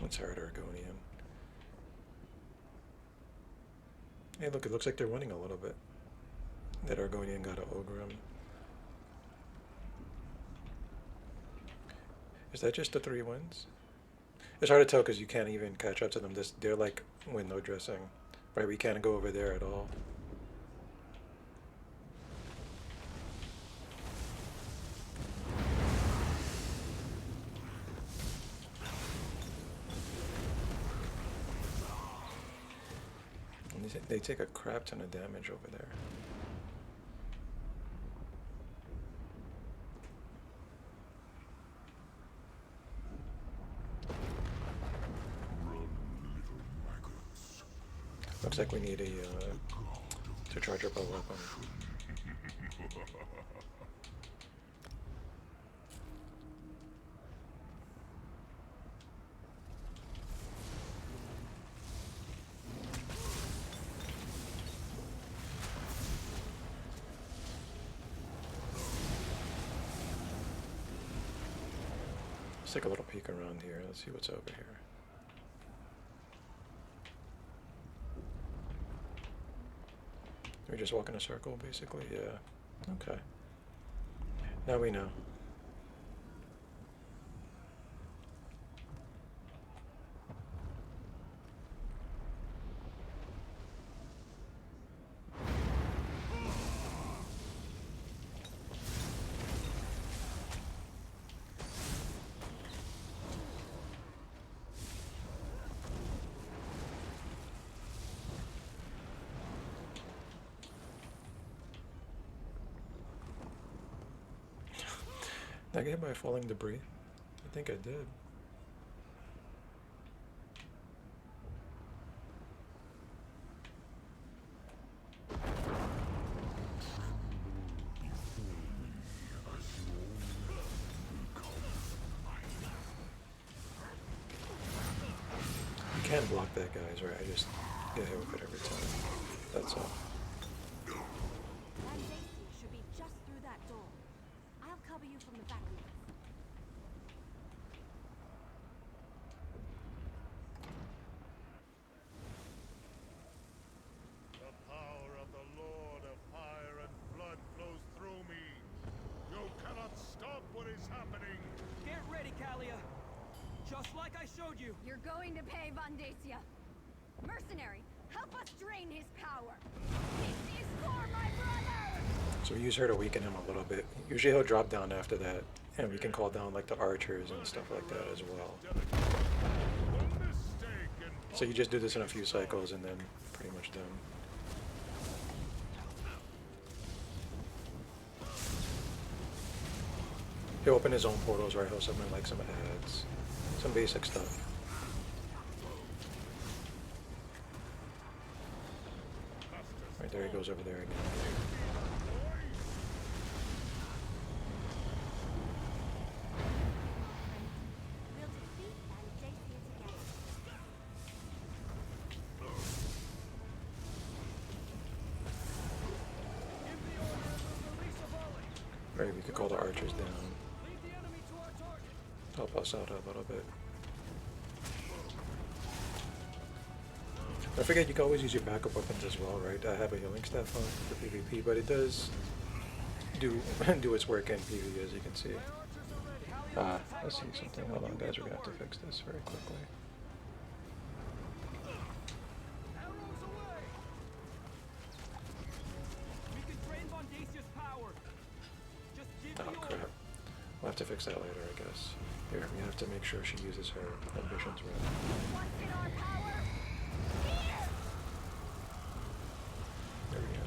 Let's hurt Argonian. Hey, look, it looks like they're winning a little bit. That Argonian got an Ogrim. Is that just the 3 wins? It's hard to tell because you can't even catch up to them. They're like window dressing. Right, we can't go over there at all. And they take a crap ton of damage over there. Looks like we need a to charge up our weapon. Let's take a little peek around here. Let's see what's over here. We just walk in a circle, basically? Yeah. Okay. Now we know. Did I get hit by falling debris? I think I did. You can't block that, guys, right? I just get hit with it every time. That's all. Van Dacia should be just through that door. I'll cover you from the back. The power of the Lord of Fire and Blood flows through me. You cannot stop what is happening. Get ready, Kalia. Just like I showed you. You're going to pay, Van Dacia. Mercenary, help us drain his power. This is for my brother! So we use her to weaken him a little bit. Usually he'll drop down after that, and we can call down like the archers and stuff like that as well. So you just do this in a few cycles and then pretty much done. He'll open his own portals, right? He'll summon like some ads, some basic stuff. Right there he goes over there again. We'll defeat Van Dacia together. Maybe we could call the archers down. Help us out a little bit. Don't forget you can always use your backup weapons as well, right? I have a healing staff on for PvP, but it does do its work in PvE, as you can see. Let's see something. Hold on, guys, we're gonna have to fix this very quickly. Oh crap. We'll have to fix that later, I guess. Here, we have to make sure she uses her ambitions right. There we go.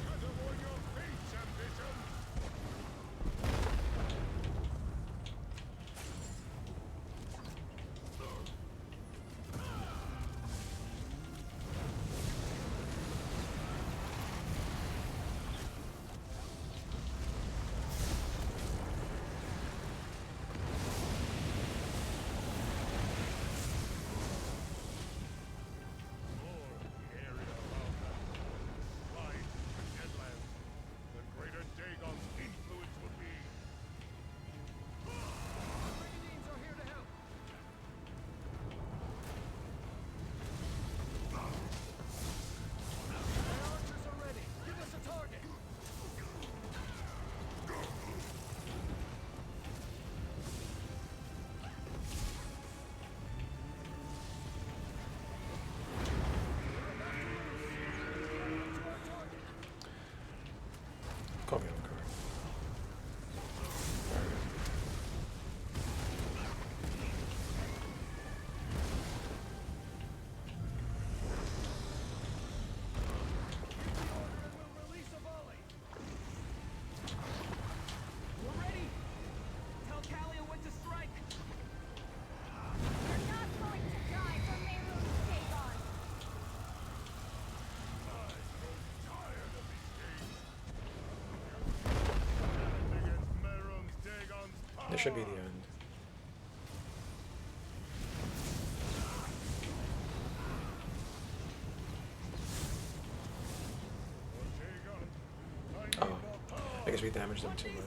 This should be the end. Oh, I guess we damaged them too much.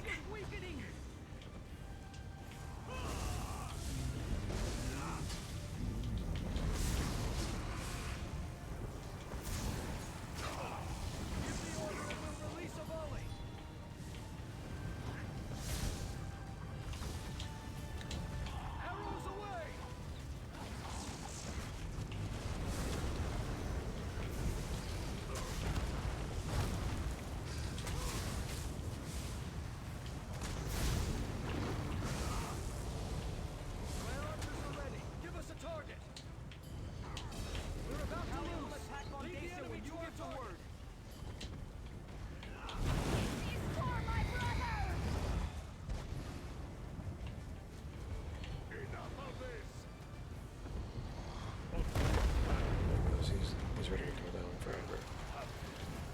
He's ready to go down forever.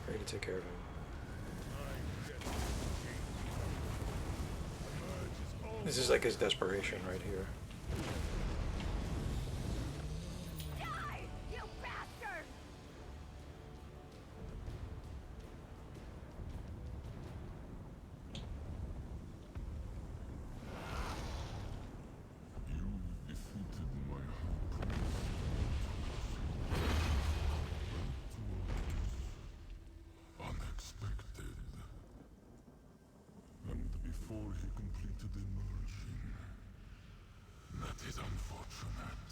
Ready to take care of him. This is like his desperation right here. Die, you bastard! Unexpected. And before he completed emerging, that is unfortunate.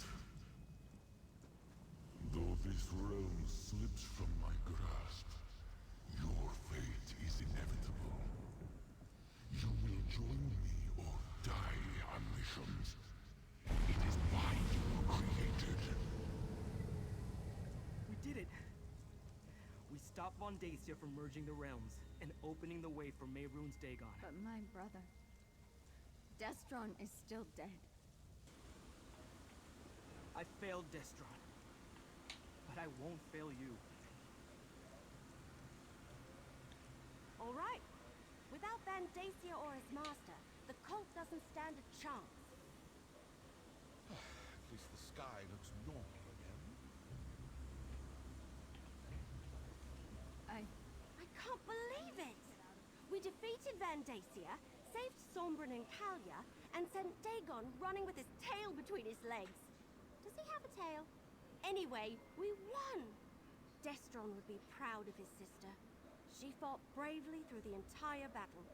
Though this realm slips from my grasp, your fate is inevitable. You will join me or die on missions. It is why you were created. We did it! We stopped Vondacia from merging the realms and opening the way for Mehrunes Dagon. But my brother, Destron, is still dead. I failed Destron, but I won't fail you. All right. Without Vandacia or his master, the cult doesn't stand a chance. At least the sky looks normal again. I can't believe it! We defeated Vandacia, saved Sombrin and Kalia, and sent Dagon running with his tail between his legs. Does he have a tail? Anyway, we won! Destron would be proud of his sister. She fought bravely through the entire battle.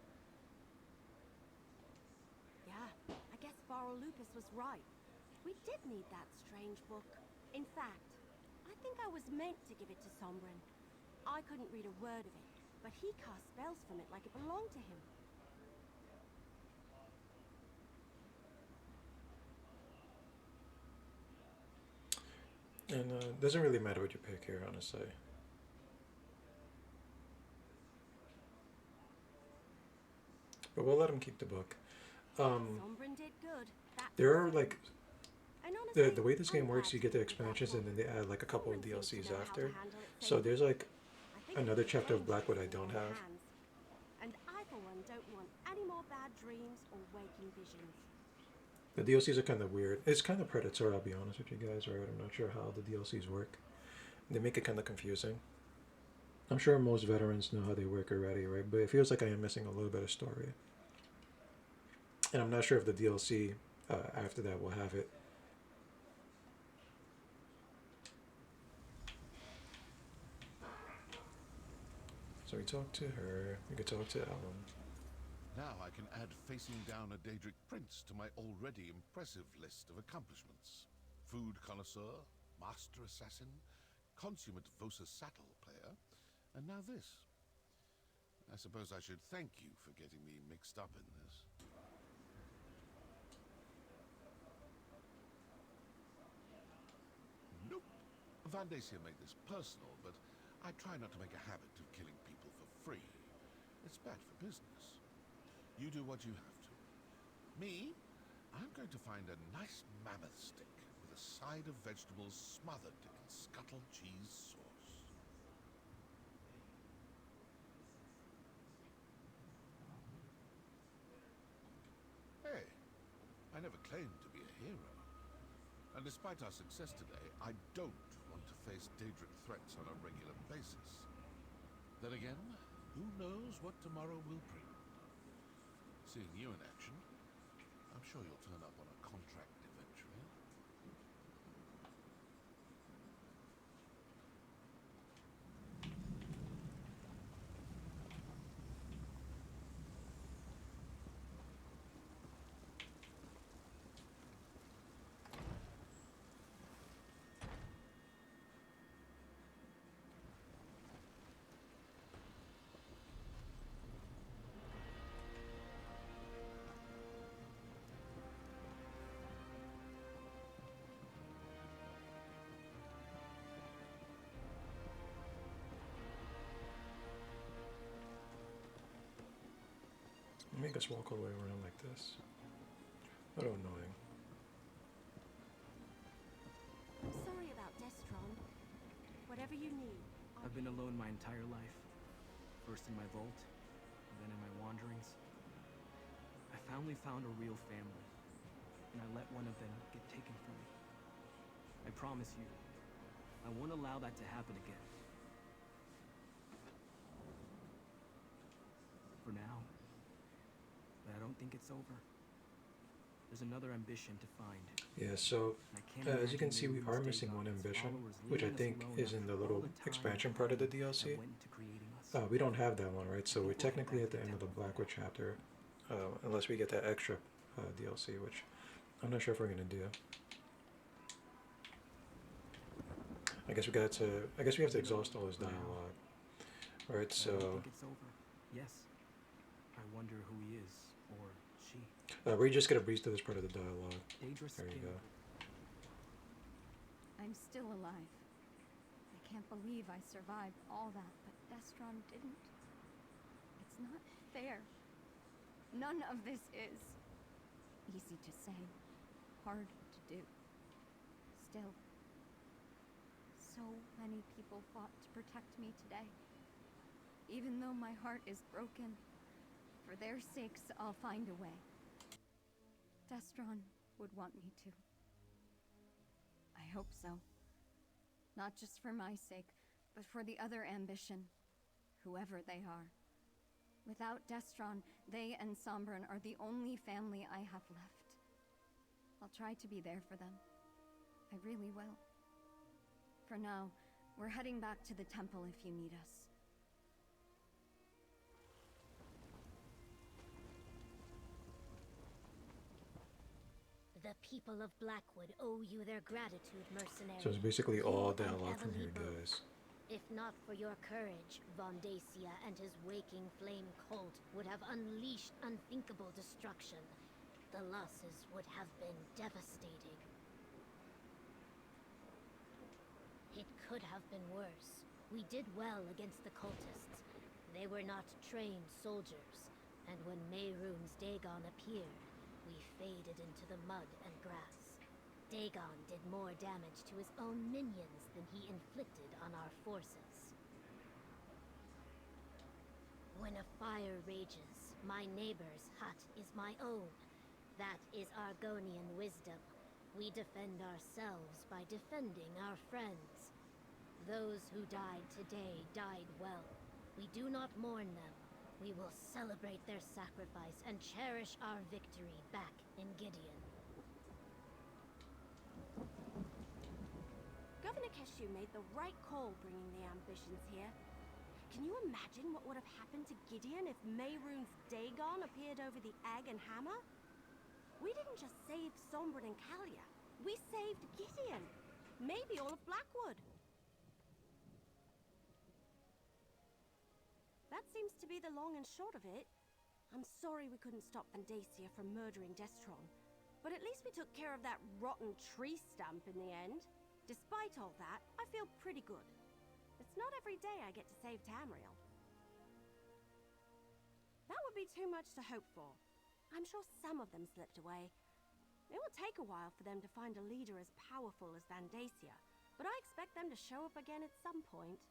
Yeah, I guess Varl Lupus was right. We did need that strange book. In fact, I think I was meant to give it to Sombrin. I couldn't read a word of it, but he cast spells from it like it belonged to him. And it doesn't really matter what you pick here, honestly. But we'll let him keep the book. Sombrin did good. There are like And honestly, the way this game works, you get the expansions and then they add like a couple of DLCs after. So there's like another chapter of Blackwood I don't have. And I, for one, don't want any more bad dreams or waking visions. The DLCs are kind of weird. It's kind of predatory, I'll be honest with you guys, right? I'm not sure how the DLCs work. They make it kind of confusing. I'm sure most veterans know how they work already, right? But it feels like I am missing a little bit of story. And I'm not sure if the DLC after that will have it. So we talked to her. We could talk to Ellen. Now I can add facing down a Daedric prince to my already impressive list of accomplishments. Food connoisseur, master assassin, consummate Vosa Saddle player, and now this. I suppose I should thank you for getting me mixed up in this. Nope. Vandacia made this personal, but I try not to make a habit of killing people for free. It's bad for business. You do what you have to. Me, I'm going to find a nice mammoth stick with a side of vegetables smothered in scuttle cheese sauce. Hey, never claimed to be a hero. And despite our success today, I don't want to face Daedric threats on a regular basis. Then again, who knows what tomorrow will bring? Seeing you in action, I'm sure you'll turn up on a contract eventually. Make us walk all the way around like this. What annoying. I'm sorry about Destron. Whatever you need. I've been alone my entire life. First in my vault, then in my wanderings. I finally found a real family, and I let one of them get taken from me. I promise you, I won't allow that to happen again. For now. But I don't think it's over. There's another ambition to find. Yeah, so as you can see, we are missing one ambition, which I think is in the little expansion part of the DLC. We don't have that one, right? So we're technically at the end of the Blackwood chapter, unless we get that extra DLC, which I'm not sure if we're gonna do. I guess we have to exhaust all his dialogue. Alright, so I don't think it's over. Yes. I wonder who he is, or she. we're just gonna breeze through this part of the dialogue. There you go. I'm still alive. I can't believe I survived all that, but Destron didn't. It's not fair. None of this is easy to say, hard to do. Still, so many people fought to protect me today. Even though my heart is broken, for their sakes, I'll find a way. Destron would want me to. I hope so. Not just for my sake, but for the other ambition, whoever they are. Without Destron, they and Sombren are the only family I have left. I'll try to be there for them. I really will. For now, we're heading back to the temple if you need us. The people of Blackwood owe you their gratitude, mercenary. So it's basically all You and dialogue from Emily here, both. guys. If not for your courage, Vondacia and his waking flame cult would have unleashed unthinkable destruction. The losses would have been devastating. It could have been worse. We did well against the cultists. They were not trained soldiers, and when Mehrunes Dagon appeared, we faded into the mud and grass. Dagon did more damage to his own minions than he inflicted on our forces. When a fire rages, my neighbor's hut is my own. That is Argonian wisdom. We defend ourselves by defending our friends. Those who died today died well. We do not mourn them. We will celebrate their sacrifice and cherish our victory back in Gideon. Governor Keshu made the right call bringing the ambitions here. Can you imagine what would have happened to Gideon if Mehrunes Dagon appeared over the Egg and Hammer? We didn't just save Sombren and Kalia. We saved Gideon. Maybe all of Blackwood. That seems to be the long and short of it. I'm sorry we couldn't stop Vandacia from murdering Destron, but at least we took care of that rotten tree stump in the end. Despite all that, I feel pretty good. It's not every day I get to save Tamriel. That would be too much to hope for. I'm sure some of them slipped away. It will take a while for them to find a leader as powerful as Vandacia, but I expect them to show up again at some point.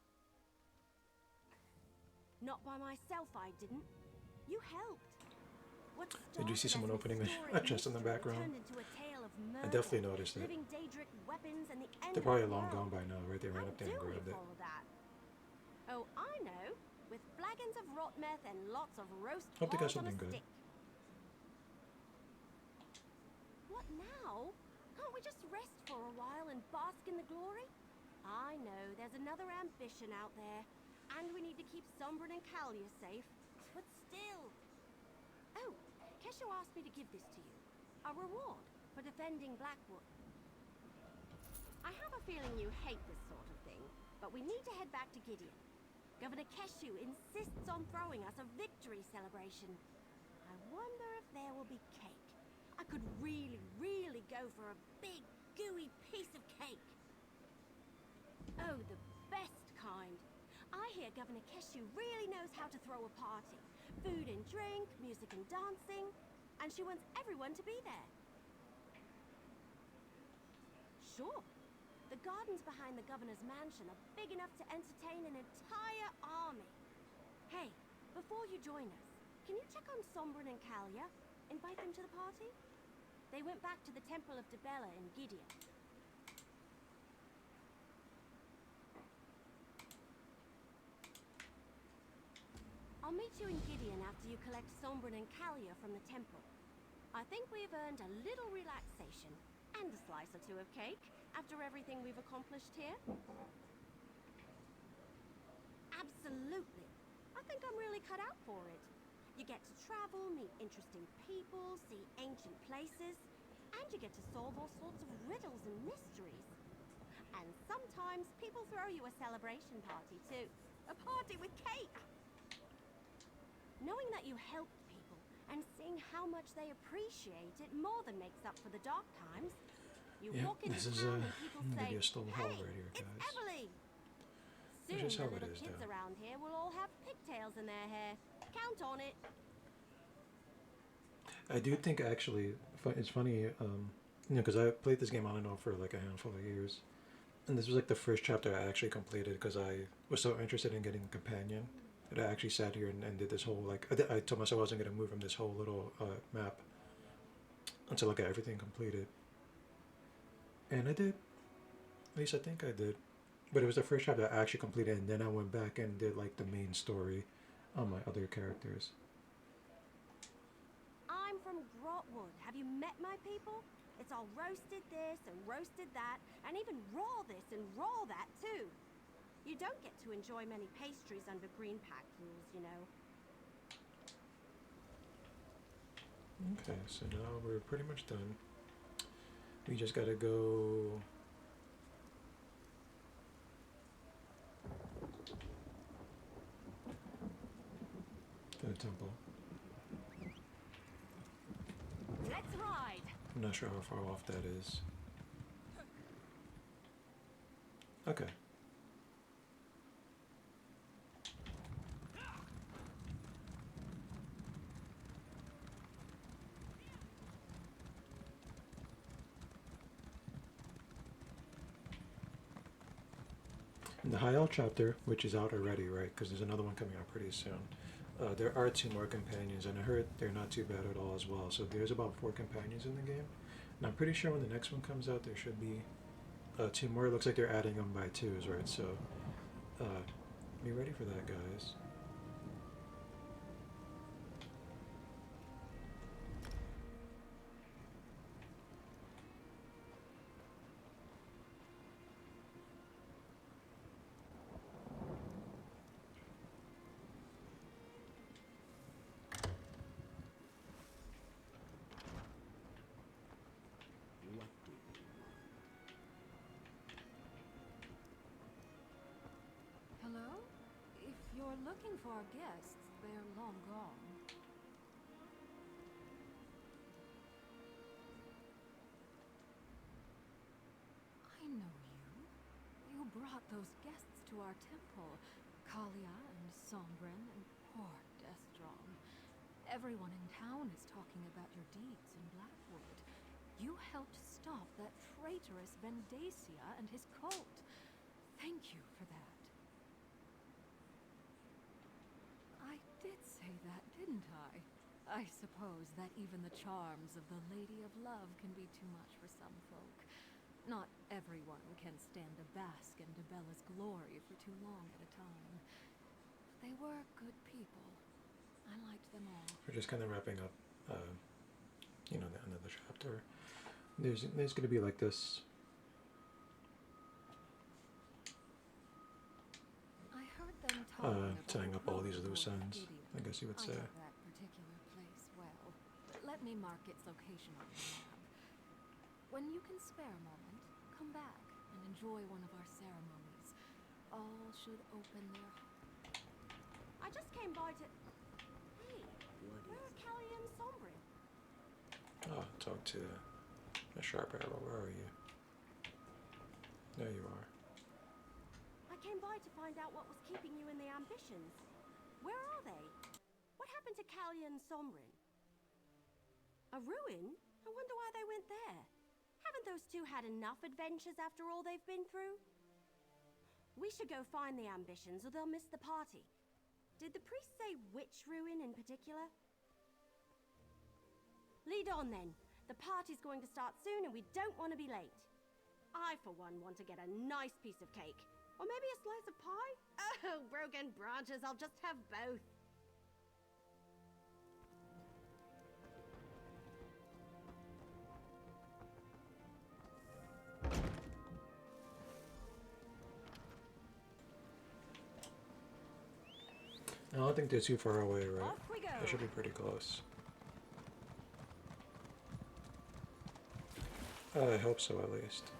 Not by myself, I didn't. You helped. Did you see someone opening a chest in the background? I definitely noticed it. They're probably long gone by now, right? They ran up there and grabbed it. Oh, I know. With flagons of rot meth and lots of roast Hope they got paws on a something good. stick. What now? Can't we just rest for a while and bask in the glory? I know there's another ambition out there, and we need to keep Sombrin and Kalia safe, but still. Oh, Kesho asked me to give this to you. A reward for defending Blackwood. I have a feeling you hate this sort of thing, but we need to head back to Gideon. Governor Keshu insists on throwing us a victory celebration. I wonder if there will be cake. I could really, really go for a big, gooey piece of cake. Oh, the best kind. I hear Governor Keshu really knows how to throw a party. Food and drink, music and dancing, and she wants everyone to be there. Sure. The gardens behind the governor's mansion are big enough to entertain an entire army. Hey, before you join us, can you check on Sombrin and Kalia? Invite them to the party? They went back to the Temple of Dibella in Gideon. I'll meet you in Gideon after you collect Sombrin and Kalia from the temple. I think we've earned a little relaxation and a slice or two of cake after everything we've accomplished here. Absolutely. I think I'm really cut out for it. You get to travel, meet interesting people, see ancient places, and you get to solve all sorts of riddles and mysteries. And sometimes people throw you a celebration party too. A party with cake! Knowing that you helped people and seeing how much they appreciate it more than makes up for the dark times. You walk into town and people say, maybe a stone hall "Hey, right here, it's guys." Everly!" Which Soon is the how it little is, kids though. around here will all have pigtails in their hair. Count on it. I do think actually, it's funny, because I played this game on and off for like a handful of years. And this was like the first chapter I actually completed because I was so interested in getting a companion that I actually sat here and did this whole, like, I told myself I wasn't going to move from this whole little map until I got everything completed. And I did. At least I think I did. But it was the first chapter I actually completed, and then I went back and did like the main story on my other characters. I'm from Grotwood. Have you met my people? It's all roasted this and roasted that, and even raw this and raw that too. You don't get to enjoy many pastries under Green Pact rules, you know. Okay, so now we're pretty much done. We just gotta go. To the temple. Let's ride. I'm not sure how far off that is. Okay. In the High Elf chapter, which is out already, right? Because there's another one coming out pretty soon. There are 2 more companions, and I heard they're not too bad at all as well. So there's about 4 companions in the game. And I'm pretty sure when the next one comes out, there should be 2 more. It looks like they're adding them by 2s, right? So be ready for that, guys. What do you want? Hello? If you're looking for our guests, they're long gone. I know you. You brought those guests to our temple. Kalia and Sombrin and poor Destrom. Everyone in town is talking about your deeds in Blackwood. You helped stop that traitorous Vendacia and his cult. Thank you for that. I did say that, didn't I? I suppose that even the charms of the Lady of Love can be too much for some folk. Not everyone can stand to bask in Debella's glory for too long at a time. They were good people. I liked them all. We're just kind of wrapping up, you know, another chapter. There's going to be like this. I heard them talking tying up all these loose Lord ends, Gideon. I guess you would I say. know that particular place well. Let me mark its location on the map. When you can spare a moment, come back and enjoy one of our ceremonies. All should open their hearts. I just came by to... Hey, where are Callie and Sombrin? Oh, talk to a sharp arrow. Where are you? There you are. I came by to find out what was keeping you in the ambitions. Where are they? What happened to Callie and Sombrin? A ruin? I wonder why they went there. Haven't those two had enough adventures after all they've been through? We should go find the ambitions or they'll miss the party. Did the priest say which ruin in particular? Lead on then. The party's going to start soon and we don't want to be late. I, for one, want to get a nice piece of cake. Or maybe a slice of pie? Oh, broken branches, I'll just have both. I don't think they're too far away, right? Off we go. They should be pretty close. I hope so, at least.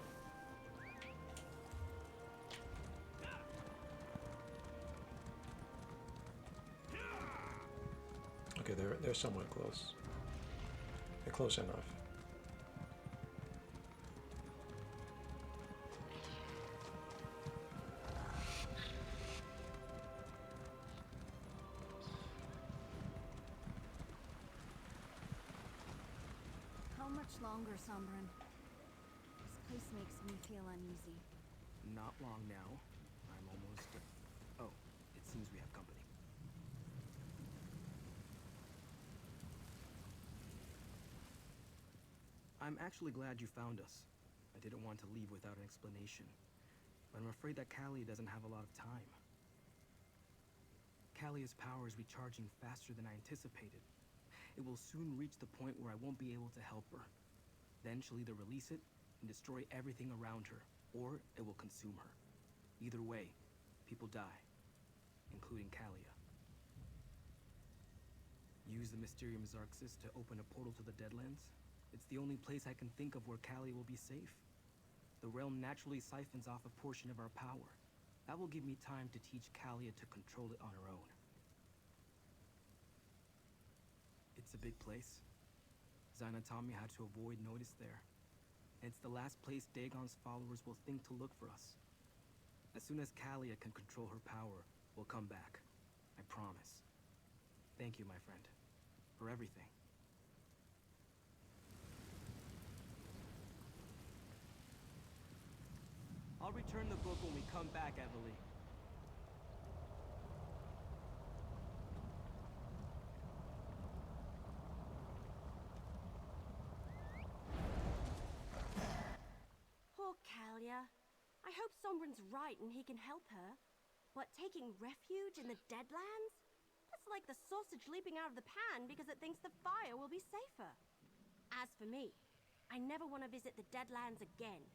Okay, they're somewhat close. They're close enough. How much longer, Sombrin? This place makes me feel uneasy. Not long now. I'm almost... Oh, it seems we have company. I'm actually glad you found us. I didn't want to leave without an explanation. But I'm afraid that Callie doesn't have a lot of time. Callie's power is recharging faster than I anticipated. It will soon reach the point where I won't be able to help her. Then she'll either release it and destroy everything around her, or it will consume her. Either way, people die, including Kalia. Use the Mysterium Xarxis to open a portal to the Deadlands? It's the only place I can think of where Kalia will be safe. The realm naturally siphons off a portion of our power. That will give me time to teach Kalia to control it on her own. It's a big place. Zainatami had to avoid notice there. And it's the last place Dagon's followers will think to look for us. As soon as Kalia can control her power, we'll come back. I promise. Thank you, my friend, for everything. I'll return the book when we come back, Evely. Poor Kalia. I hope Sombrin's right and he can help her. But taking refuge in the Deadlands? That's like the sausage leaping out of the pan because it thinks the fire will be safer. As for me, I never want to visit the Deadlands again.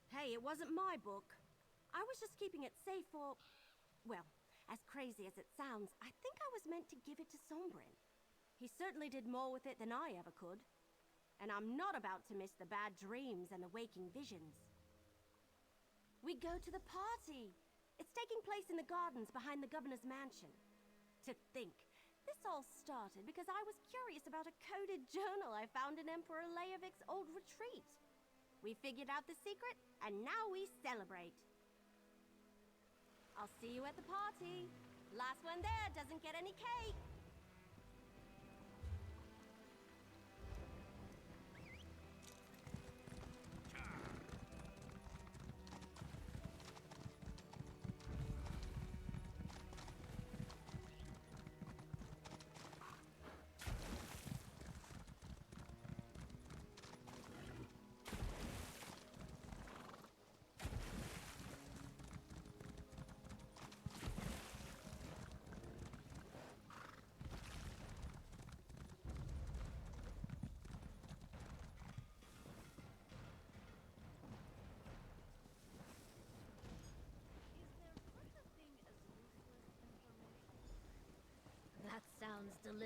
Hey, it wasn't my book. I was just keeping it safe for... Well, as crazy as it sounds, I think I was meant to give it to Sombrin. He certainly did more with it than I ever could. And I'm not about to miss the bad dreams and the waking visions. We go to the party! It's taking place in the gardens behind the governor's mansion. To think, this all started because I was curious about a coded journal I found in Emperor Leovik's old retreat. We figured out the secret, and now we celebrate. I'll see you at the party. Last one there doesn't get any cake.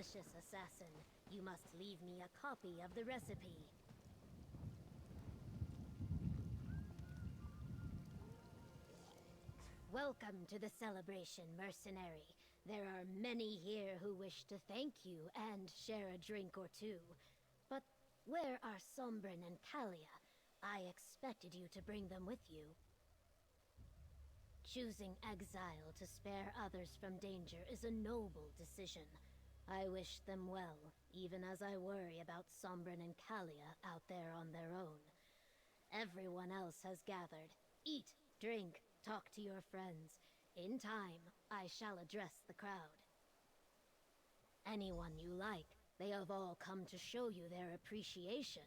delicious assassin, you must leave me a copy of the recipe. Welcome to the celebration, mercenary. There are many here who wish to thank you and share a drink or two. But where are Sombrin and Kalia? I expected you to bring them with you. Choosing exile to spare others from danger is a noble decision. I wish them well, even as I worry about Sombrin and Kalia out there on their own. Everyone else has gathered. Eat, drink, talk to your friends. In time, I shall address the crowd. Anyone you like, they have all come to show you their appreciation.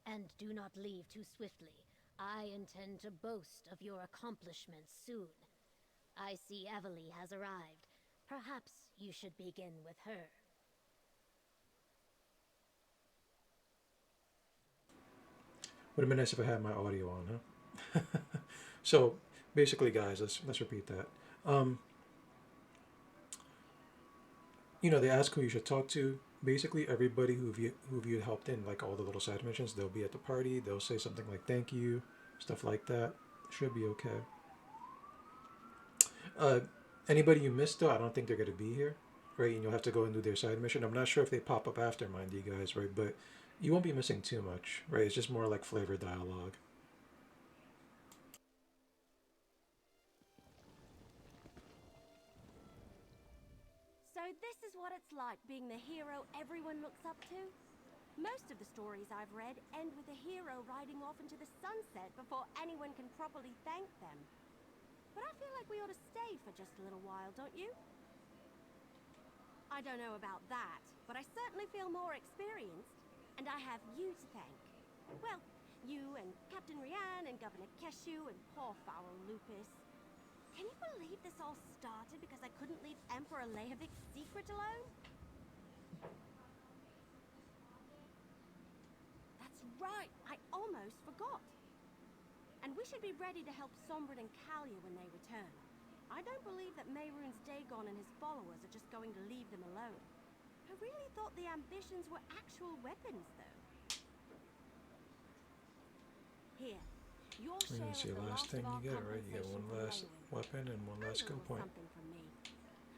And do not leave too swiftly. I intend to boast of your accomplishments soon. I see Evely has arrived. Perhaps you should begin with her. Would have been nice if I had my audio on, huh? So, basically, guys, let's repeat that. You know, they ask who you should talk to. Basically, everybody who you helped in, like all the little side missions, they'll be at the party. They'll say something like "thank you," stuff like that. Should be okay. Anybody you missed, though, I don't think they're gonna be here, right? And you'll have to go and do their side mission. I'm not sure if they pop up after, mind you guys, right? But you won't be missing too much, right? It's just more like flavor dialogue. So this is what it's like being the hero everyone looks up to? Most of the stories I've read end with a hero riding off into the sunset before anyone can properly thank them. But I feel like we ought to stay for just a little while, don't you? I don't know about that, but I certainly feel more experienced. And I have you to thank. Well, you and Captain Rian and Governor Keshu and poor foul Lupus. Can you believe this all started because I couldn't leave Emperor Lehovic's secret alone? That's right, I almost forgot. And we should be ready to help Sombrin and Kalia when they return. I don't believe that Mehrunes Dagon and his followers are just going to leave them alone. I really thought the ambitions were actual weapons, though. Here, your share That's your of the last thing you get, right? You get one last weapon and one last skill point. Something from me.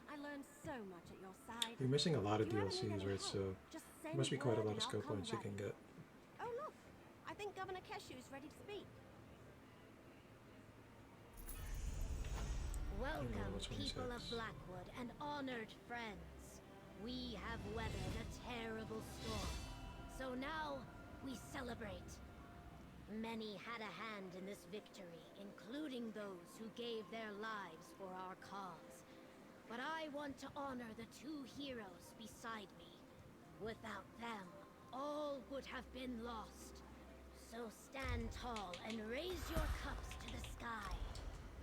I learned so much at your side. You're missing a lot of If you ever need DLCs, any right? help, So just there send must be quite a word lot of and skill I'll come points you can running. get. Oh look, I think Governor Keshu's ready to speak. Welcome, what's people 26. of Blackwood and honored friends. We have weathered a terrible storm, so now we celebrate. Many had a hand in this victory, including those who gave their lives for our cause. But I want to honor the two heroes beside me. Without them, all would have been lost. So stand tall and raise your cups to the sky.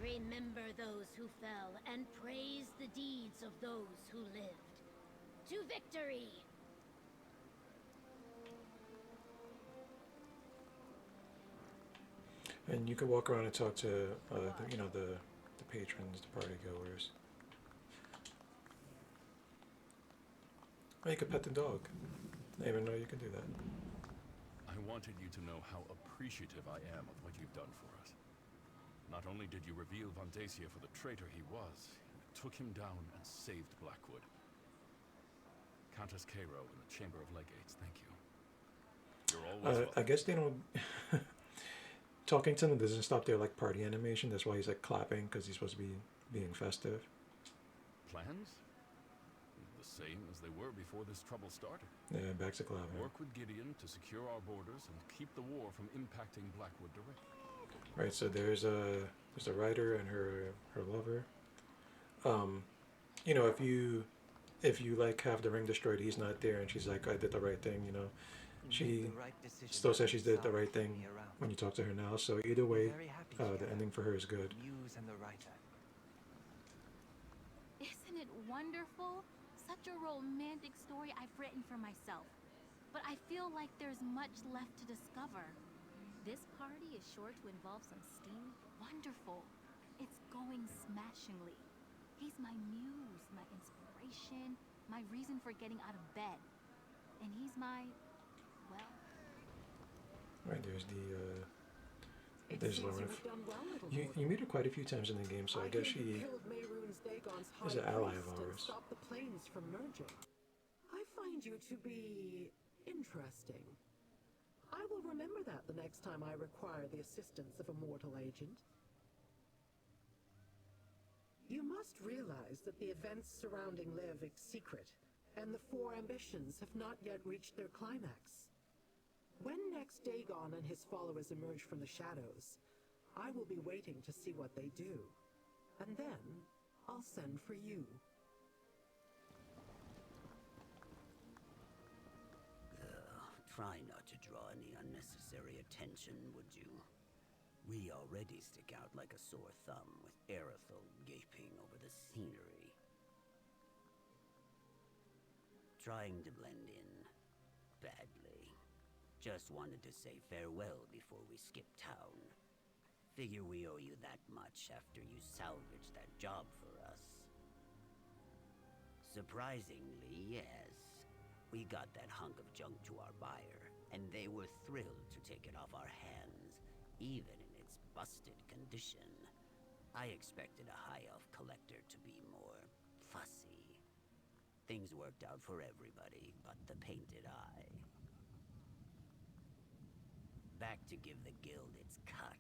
Remember those who fell and praise the deeds of those who lived. To victory! And you can walk around and talk to, the patrons, the party goers. Oh, you could pet the dog. I didn't even know you could do that. I wanted you to know how appreciative I am of what you've done for us. Not only did you reveal Vandacia for the traitor he was, you took him down and saved Blackwood. Countess Cairo in the Chamber of Legates, thank you. You're always I guess they don't... Talking to them doesn't stop their like party animation. That's why he's like clapping, because he's supposed to be being festive. Plans? The same as they were before this trouble started. Yeah, back to clapping. Work with Gideon to secure our borders and keep the war from impacting Blackwood directly. Right, so there's a writer and her lover. You know, if you like have the ring destroyed, he's not there, and she's like, I did the right thing. You know, she still says she did the right thing when you talk to her now. So either way, the ending for her is good. And the writer. Isn't it wonderful? Such a romantic story I've written for myself. But I feel like there's much left to discover. This party is sure to involve some steam. Wonderful. It's going smashingly. He's my muse, my inspiration, my reason for getting out of bed. And he's my, well... Right, there's the, there's Lauren. You meet her quite a few times in the game, so I guess she is an ally of ours. Stop the planes from merging. I find you to be interesting. I will remember that the next time I require the assistance of a mortal agent. You must realize that the events surrounding Leovic's secret, and the four ambitions have not yet reached their climax. When next Dagon and his followers emerge from the shadows, I will be waiting to see what they do. And then, I'll send for you. Try not to draw any unnecessary attention, would you? We already stick out like a sore thumb with Aerithel gaping over the scenery. Trying to blend in badly. Just wanted to say farewell before we skip town. Figure we owe you that much after you salvaged that job for us. Surprisingly, yes. We got that hunk of junk to our buyer, and they were thrilled to take it off our hands, even in its busted condition. I expected a High Elf collector to be more fussy. Things worked out for everybody but the painted eye. Back to give the guild its cut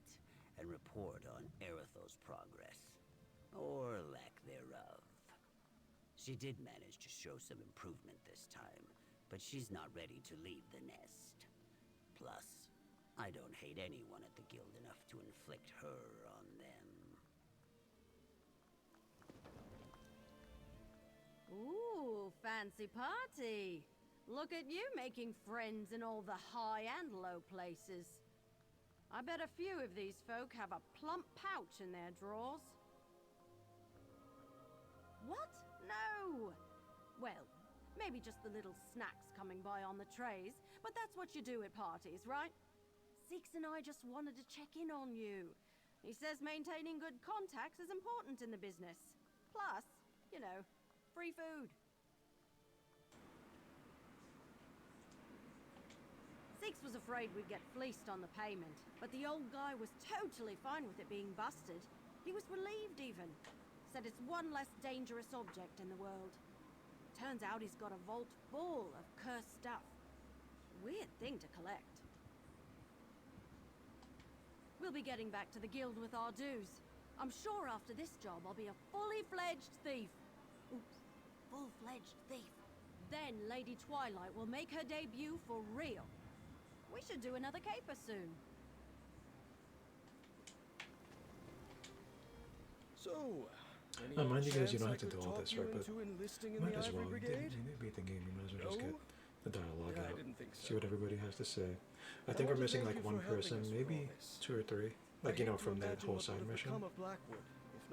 and report on Aerithel's progress, or lack thereof. She did manage to show some improvement this time, but she's not ready to leave the nest. Plus, I don't hate anyone at the guild enough to inflict her on them. Ooh, fancy party. Look at you making friends in all the high and low places. I bet a few of these folk have a plump pouch in their drawers. What? No! Well, maybe just the little snacks coming by on the trays, but that's what you do at parties, right? Six and I just wanted to check in on you. He says maintaining good contacts is important in the business. Plus, you know, free food. Six was afraid we'd get fleeced on the payment, but the old guy was totally fine with it being busted. He was relieved even. Said it's one less dangerous object in the world. Turns out he's got a vault full of cursed stuff. Weird thing to collect. We'll be getting back to the guild with our dues. I'm sure after this job I'll be a fully fledged thief. Oops, full-fledged thief. Then Lady Twilight will make her debut for real. We should do another caper soon. So, mind you guys, you don't have to do all this, right? But might might as well. You beat the game, you might as well just get the dialogue out. See what everybody has to say. I think we're missing like one person, maybe two or three. Like, you know, from that whole side mission.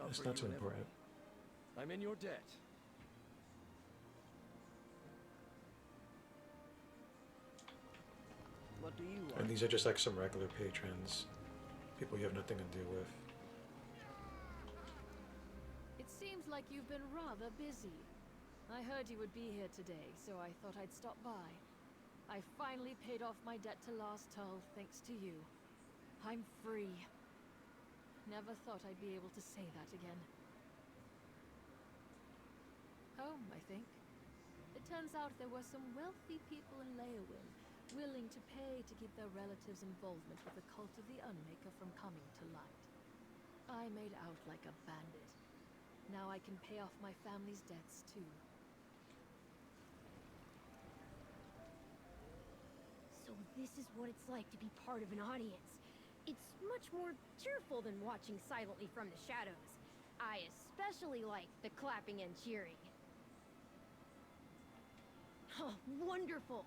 It's not too important. I'm in your debt. What do you want? And these are just like some regular patrons. People you have nothing to do with. It seems like you've been rather busy. I heard you would be here today, so I thought I'd stop by. I finally paid off my debt to Last Tull, thanks to you. I'm free. Never thought I'd be able to say that again. Home, I think. It turns out there were some wealthy people in Leowin willing to pay to keep their relatives' involvement with the Cult of the Unmaker from coming to light. I made out like a bandit. Now I can pay off my family's debts, too. So this is what it's like to be part of an audience. It's much more cheerful than watching silently from the shadows. I especially like the clapping and cheering. Oh, wonderful!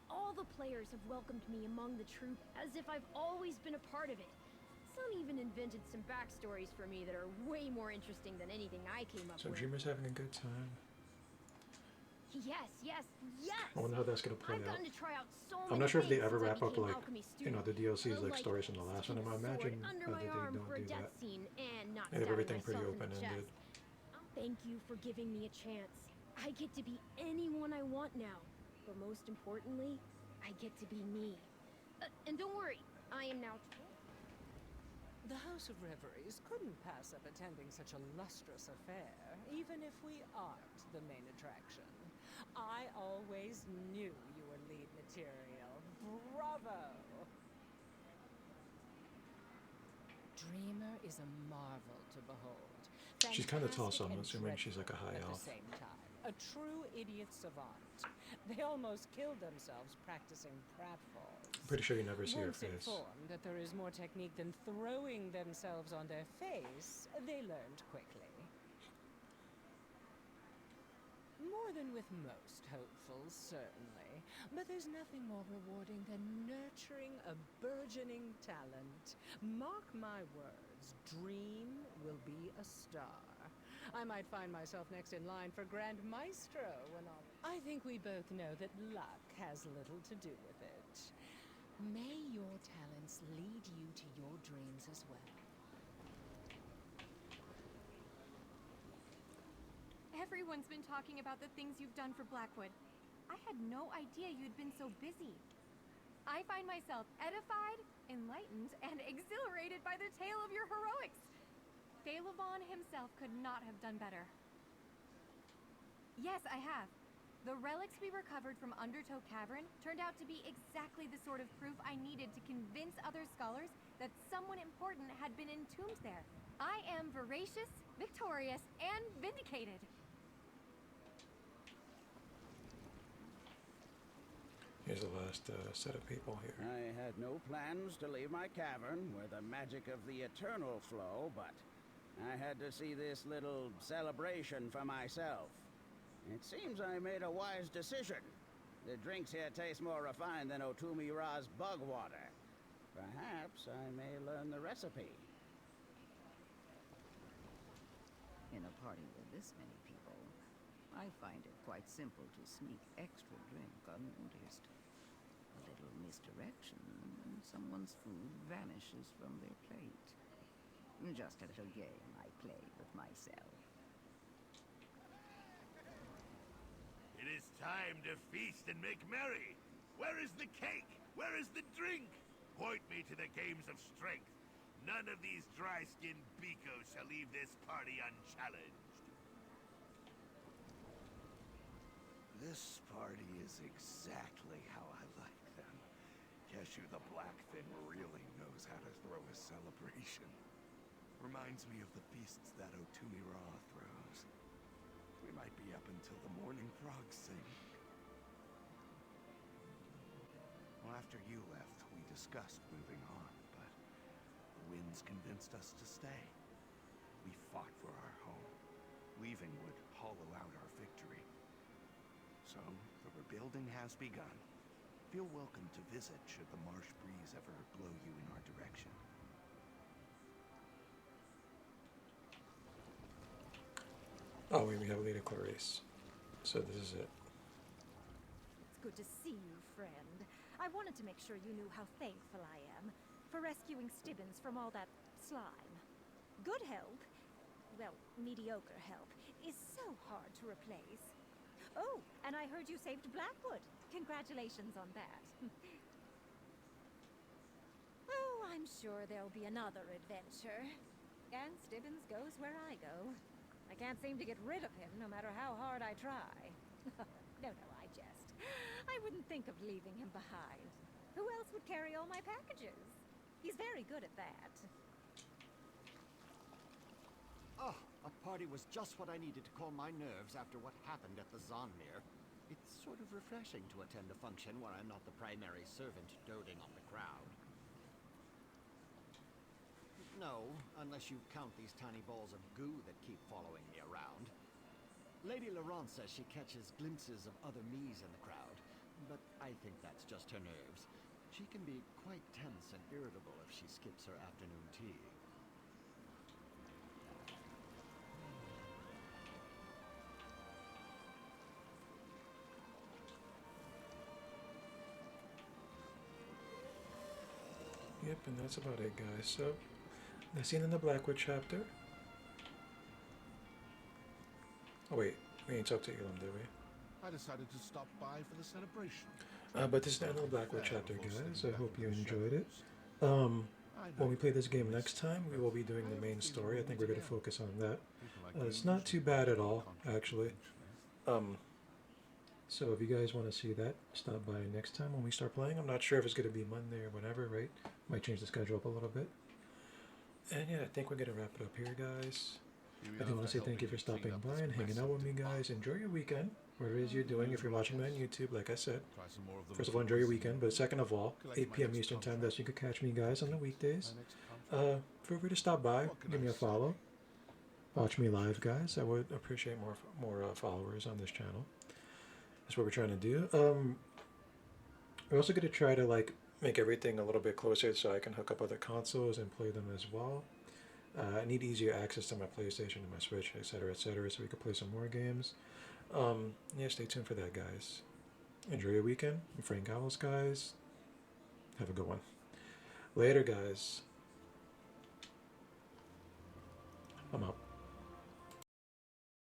All the players have welcomed me among the troop as if I've always been a part of it. Some even invented some backstories for me that are way more interesting than anything I came up So with. Dreamer's having a good time. Yes, yes, yes! I wonder how that's gonna play I've out. gotten to try out so I'm many not sure if they things ever since I wrap up became like, alchemy you know, the student. DLCs like Like stories from the last one. I'm sword imagining under that my they arm don't for a do death that. scene and not They have stabbing everything pretty myself in the open-ended. chest. Thank you for giving me a chance. I get to be anyone I want now. But most importantly, I get to be me. And don't worry, I am now... The House of Reveries couldn't pass up attending such a lustrous affair, even if we aren't the main attraction. I always knew you were lead material. Bravo! Dreamer is a marvel to behold. She's kind of tall, so I'm Fantastic assuming and she's like a high dreadful elf. at the same time. A true idiot savant. They almost killed themselves practicing pratfalls. I'm pretty sure you never see her Once face. informed that there is more technique than throwing themselves on their face, they learned quickly. More than with most hopefuls, certainly. But there's nothing more rewarding than nurturing a burgeoning talent. Mark my words, Dream will be a star. I might find myself next in line for Grand Maestro when I think we both know that luck has little to do with it. May your talents lead you to your dreams as well. Everyone's been talking about the things you've done for Blackwood. I had no idea you'd been so busy. I find myself edified, enlightened, and exhilarated by the tale of your heroics. Phaelabon himself could not have done better. Yes, I have. The relics we recovered from Undertow Cavern turned out to be exactly the sort of proof I needed to convince other scholars that someone important had been entombed there. I am voracious, victorious, and vindicated. Here's the last set of people here. I had no plans to leave my cavern where the magic of the eternal flow, but I had to see this little celebration for myself. It seems I made a wise decision. The drinks here taste more refined than Otumi Ra's bug water. Perhaps I may learn the recipe. In a party with this many people, I find it quite simple to sneak extra drink unnoticed. A little misdirection, and someone's food vanishes from their plate. Just a little game I play with myself. It is time to feast and make merry. Where is the cake? Where is the drink? Point me to the games of strength. None of these dry-skinned beakos shall leave this party unchallenged. This party is exactly how I like them. Keshu the Blackfin really knows how to throw a celebration. Reminds me of the feasts that Otumi Ra throws. We might be up until the morning frogs sing. Well, after you left, we discussed moving on, but the winds convinced us to stay. We fought for our home. Leaving would hollow out our victory. So, the rebuilding has begun. Feel welcome to visit should the marsh breeze ever blow you in our direction. Oh, we have Lita Clarice. So this is it. It's good to see you, friend. I wanted to make sure you knew how thankful I am for rescuing Stibbons from all that slime. Good help, well, mediocre help, is so hard to replace. Oh, and I heard you saved Blackwood. Congratulations on that. Oh, I'm sure there'll be another adventure. And Stibbons goes where I go. I can't seem to get rid of him, no matter how hard I try. No, I jest. I wouldn't think of leaving him behind. Who else would carry all my packages? He's very good at that. Oh, a party was just what I needed to calm my nerves after what happened at the Zonmir. It's sort of refreshing to attend a function where I'm not the primary servant doting on the crowd. No, unless you count these tiny balls of goo that keep following me around. Lady Laurent says she catches glimpses of other me's in the crowd, but I think that's just her nerves. She can be quite tense and irritable if she skips her afternoon tea. Yep, and that's about it, guys. So, the scene in the Blackwood chapter. Oh wait, We ain't talked to Elam, did we? I decided to stop by for the celebration. But this is the end of the Blackwood chapter, guys. I hope you enjoyed it. When we play this game next time, we will be doing the main story. I think we're going to focus on that. It's not too bad at all, actually. So if you guys want to see that, stop by next time when we start playing. I'm not sure if it's going to be Monday or whatever, right? Might change the schedule up a little bit. And yeah, I think we're going to wrap it up here, guys. I do want to say thank you for stopping by and hanging out with me, guys. Enjoy your weekend, whatever it is you're doing. If you're watching me on YouTube, like I said, first of all, enjoy your weekend. But second of all, 8 p.m. Eastern Time, that's you can catch me, guys, on the weekdays. Feel free to stop by, give me a follow. Watch me live, guys. I would appreciate more followers on this channel. That's what we're trying to do. We're also going to try to like make everything a little bit closer so I can hook up other consoles and play them as well. I need easier access to my PlayStation and my Switch, etc., etc., so we can play some more games. Yeah, stay tuned for that, guys. Enjoy your weekend. I'm Frank Owls, guys. Have a good one. Later, guys. I'm out.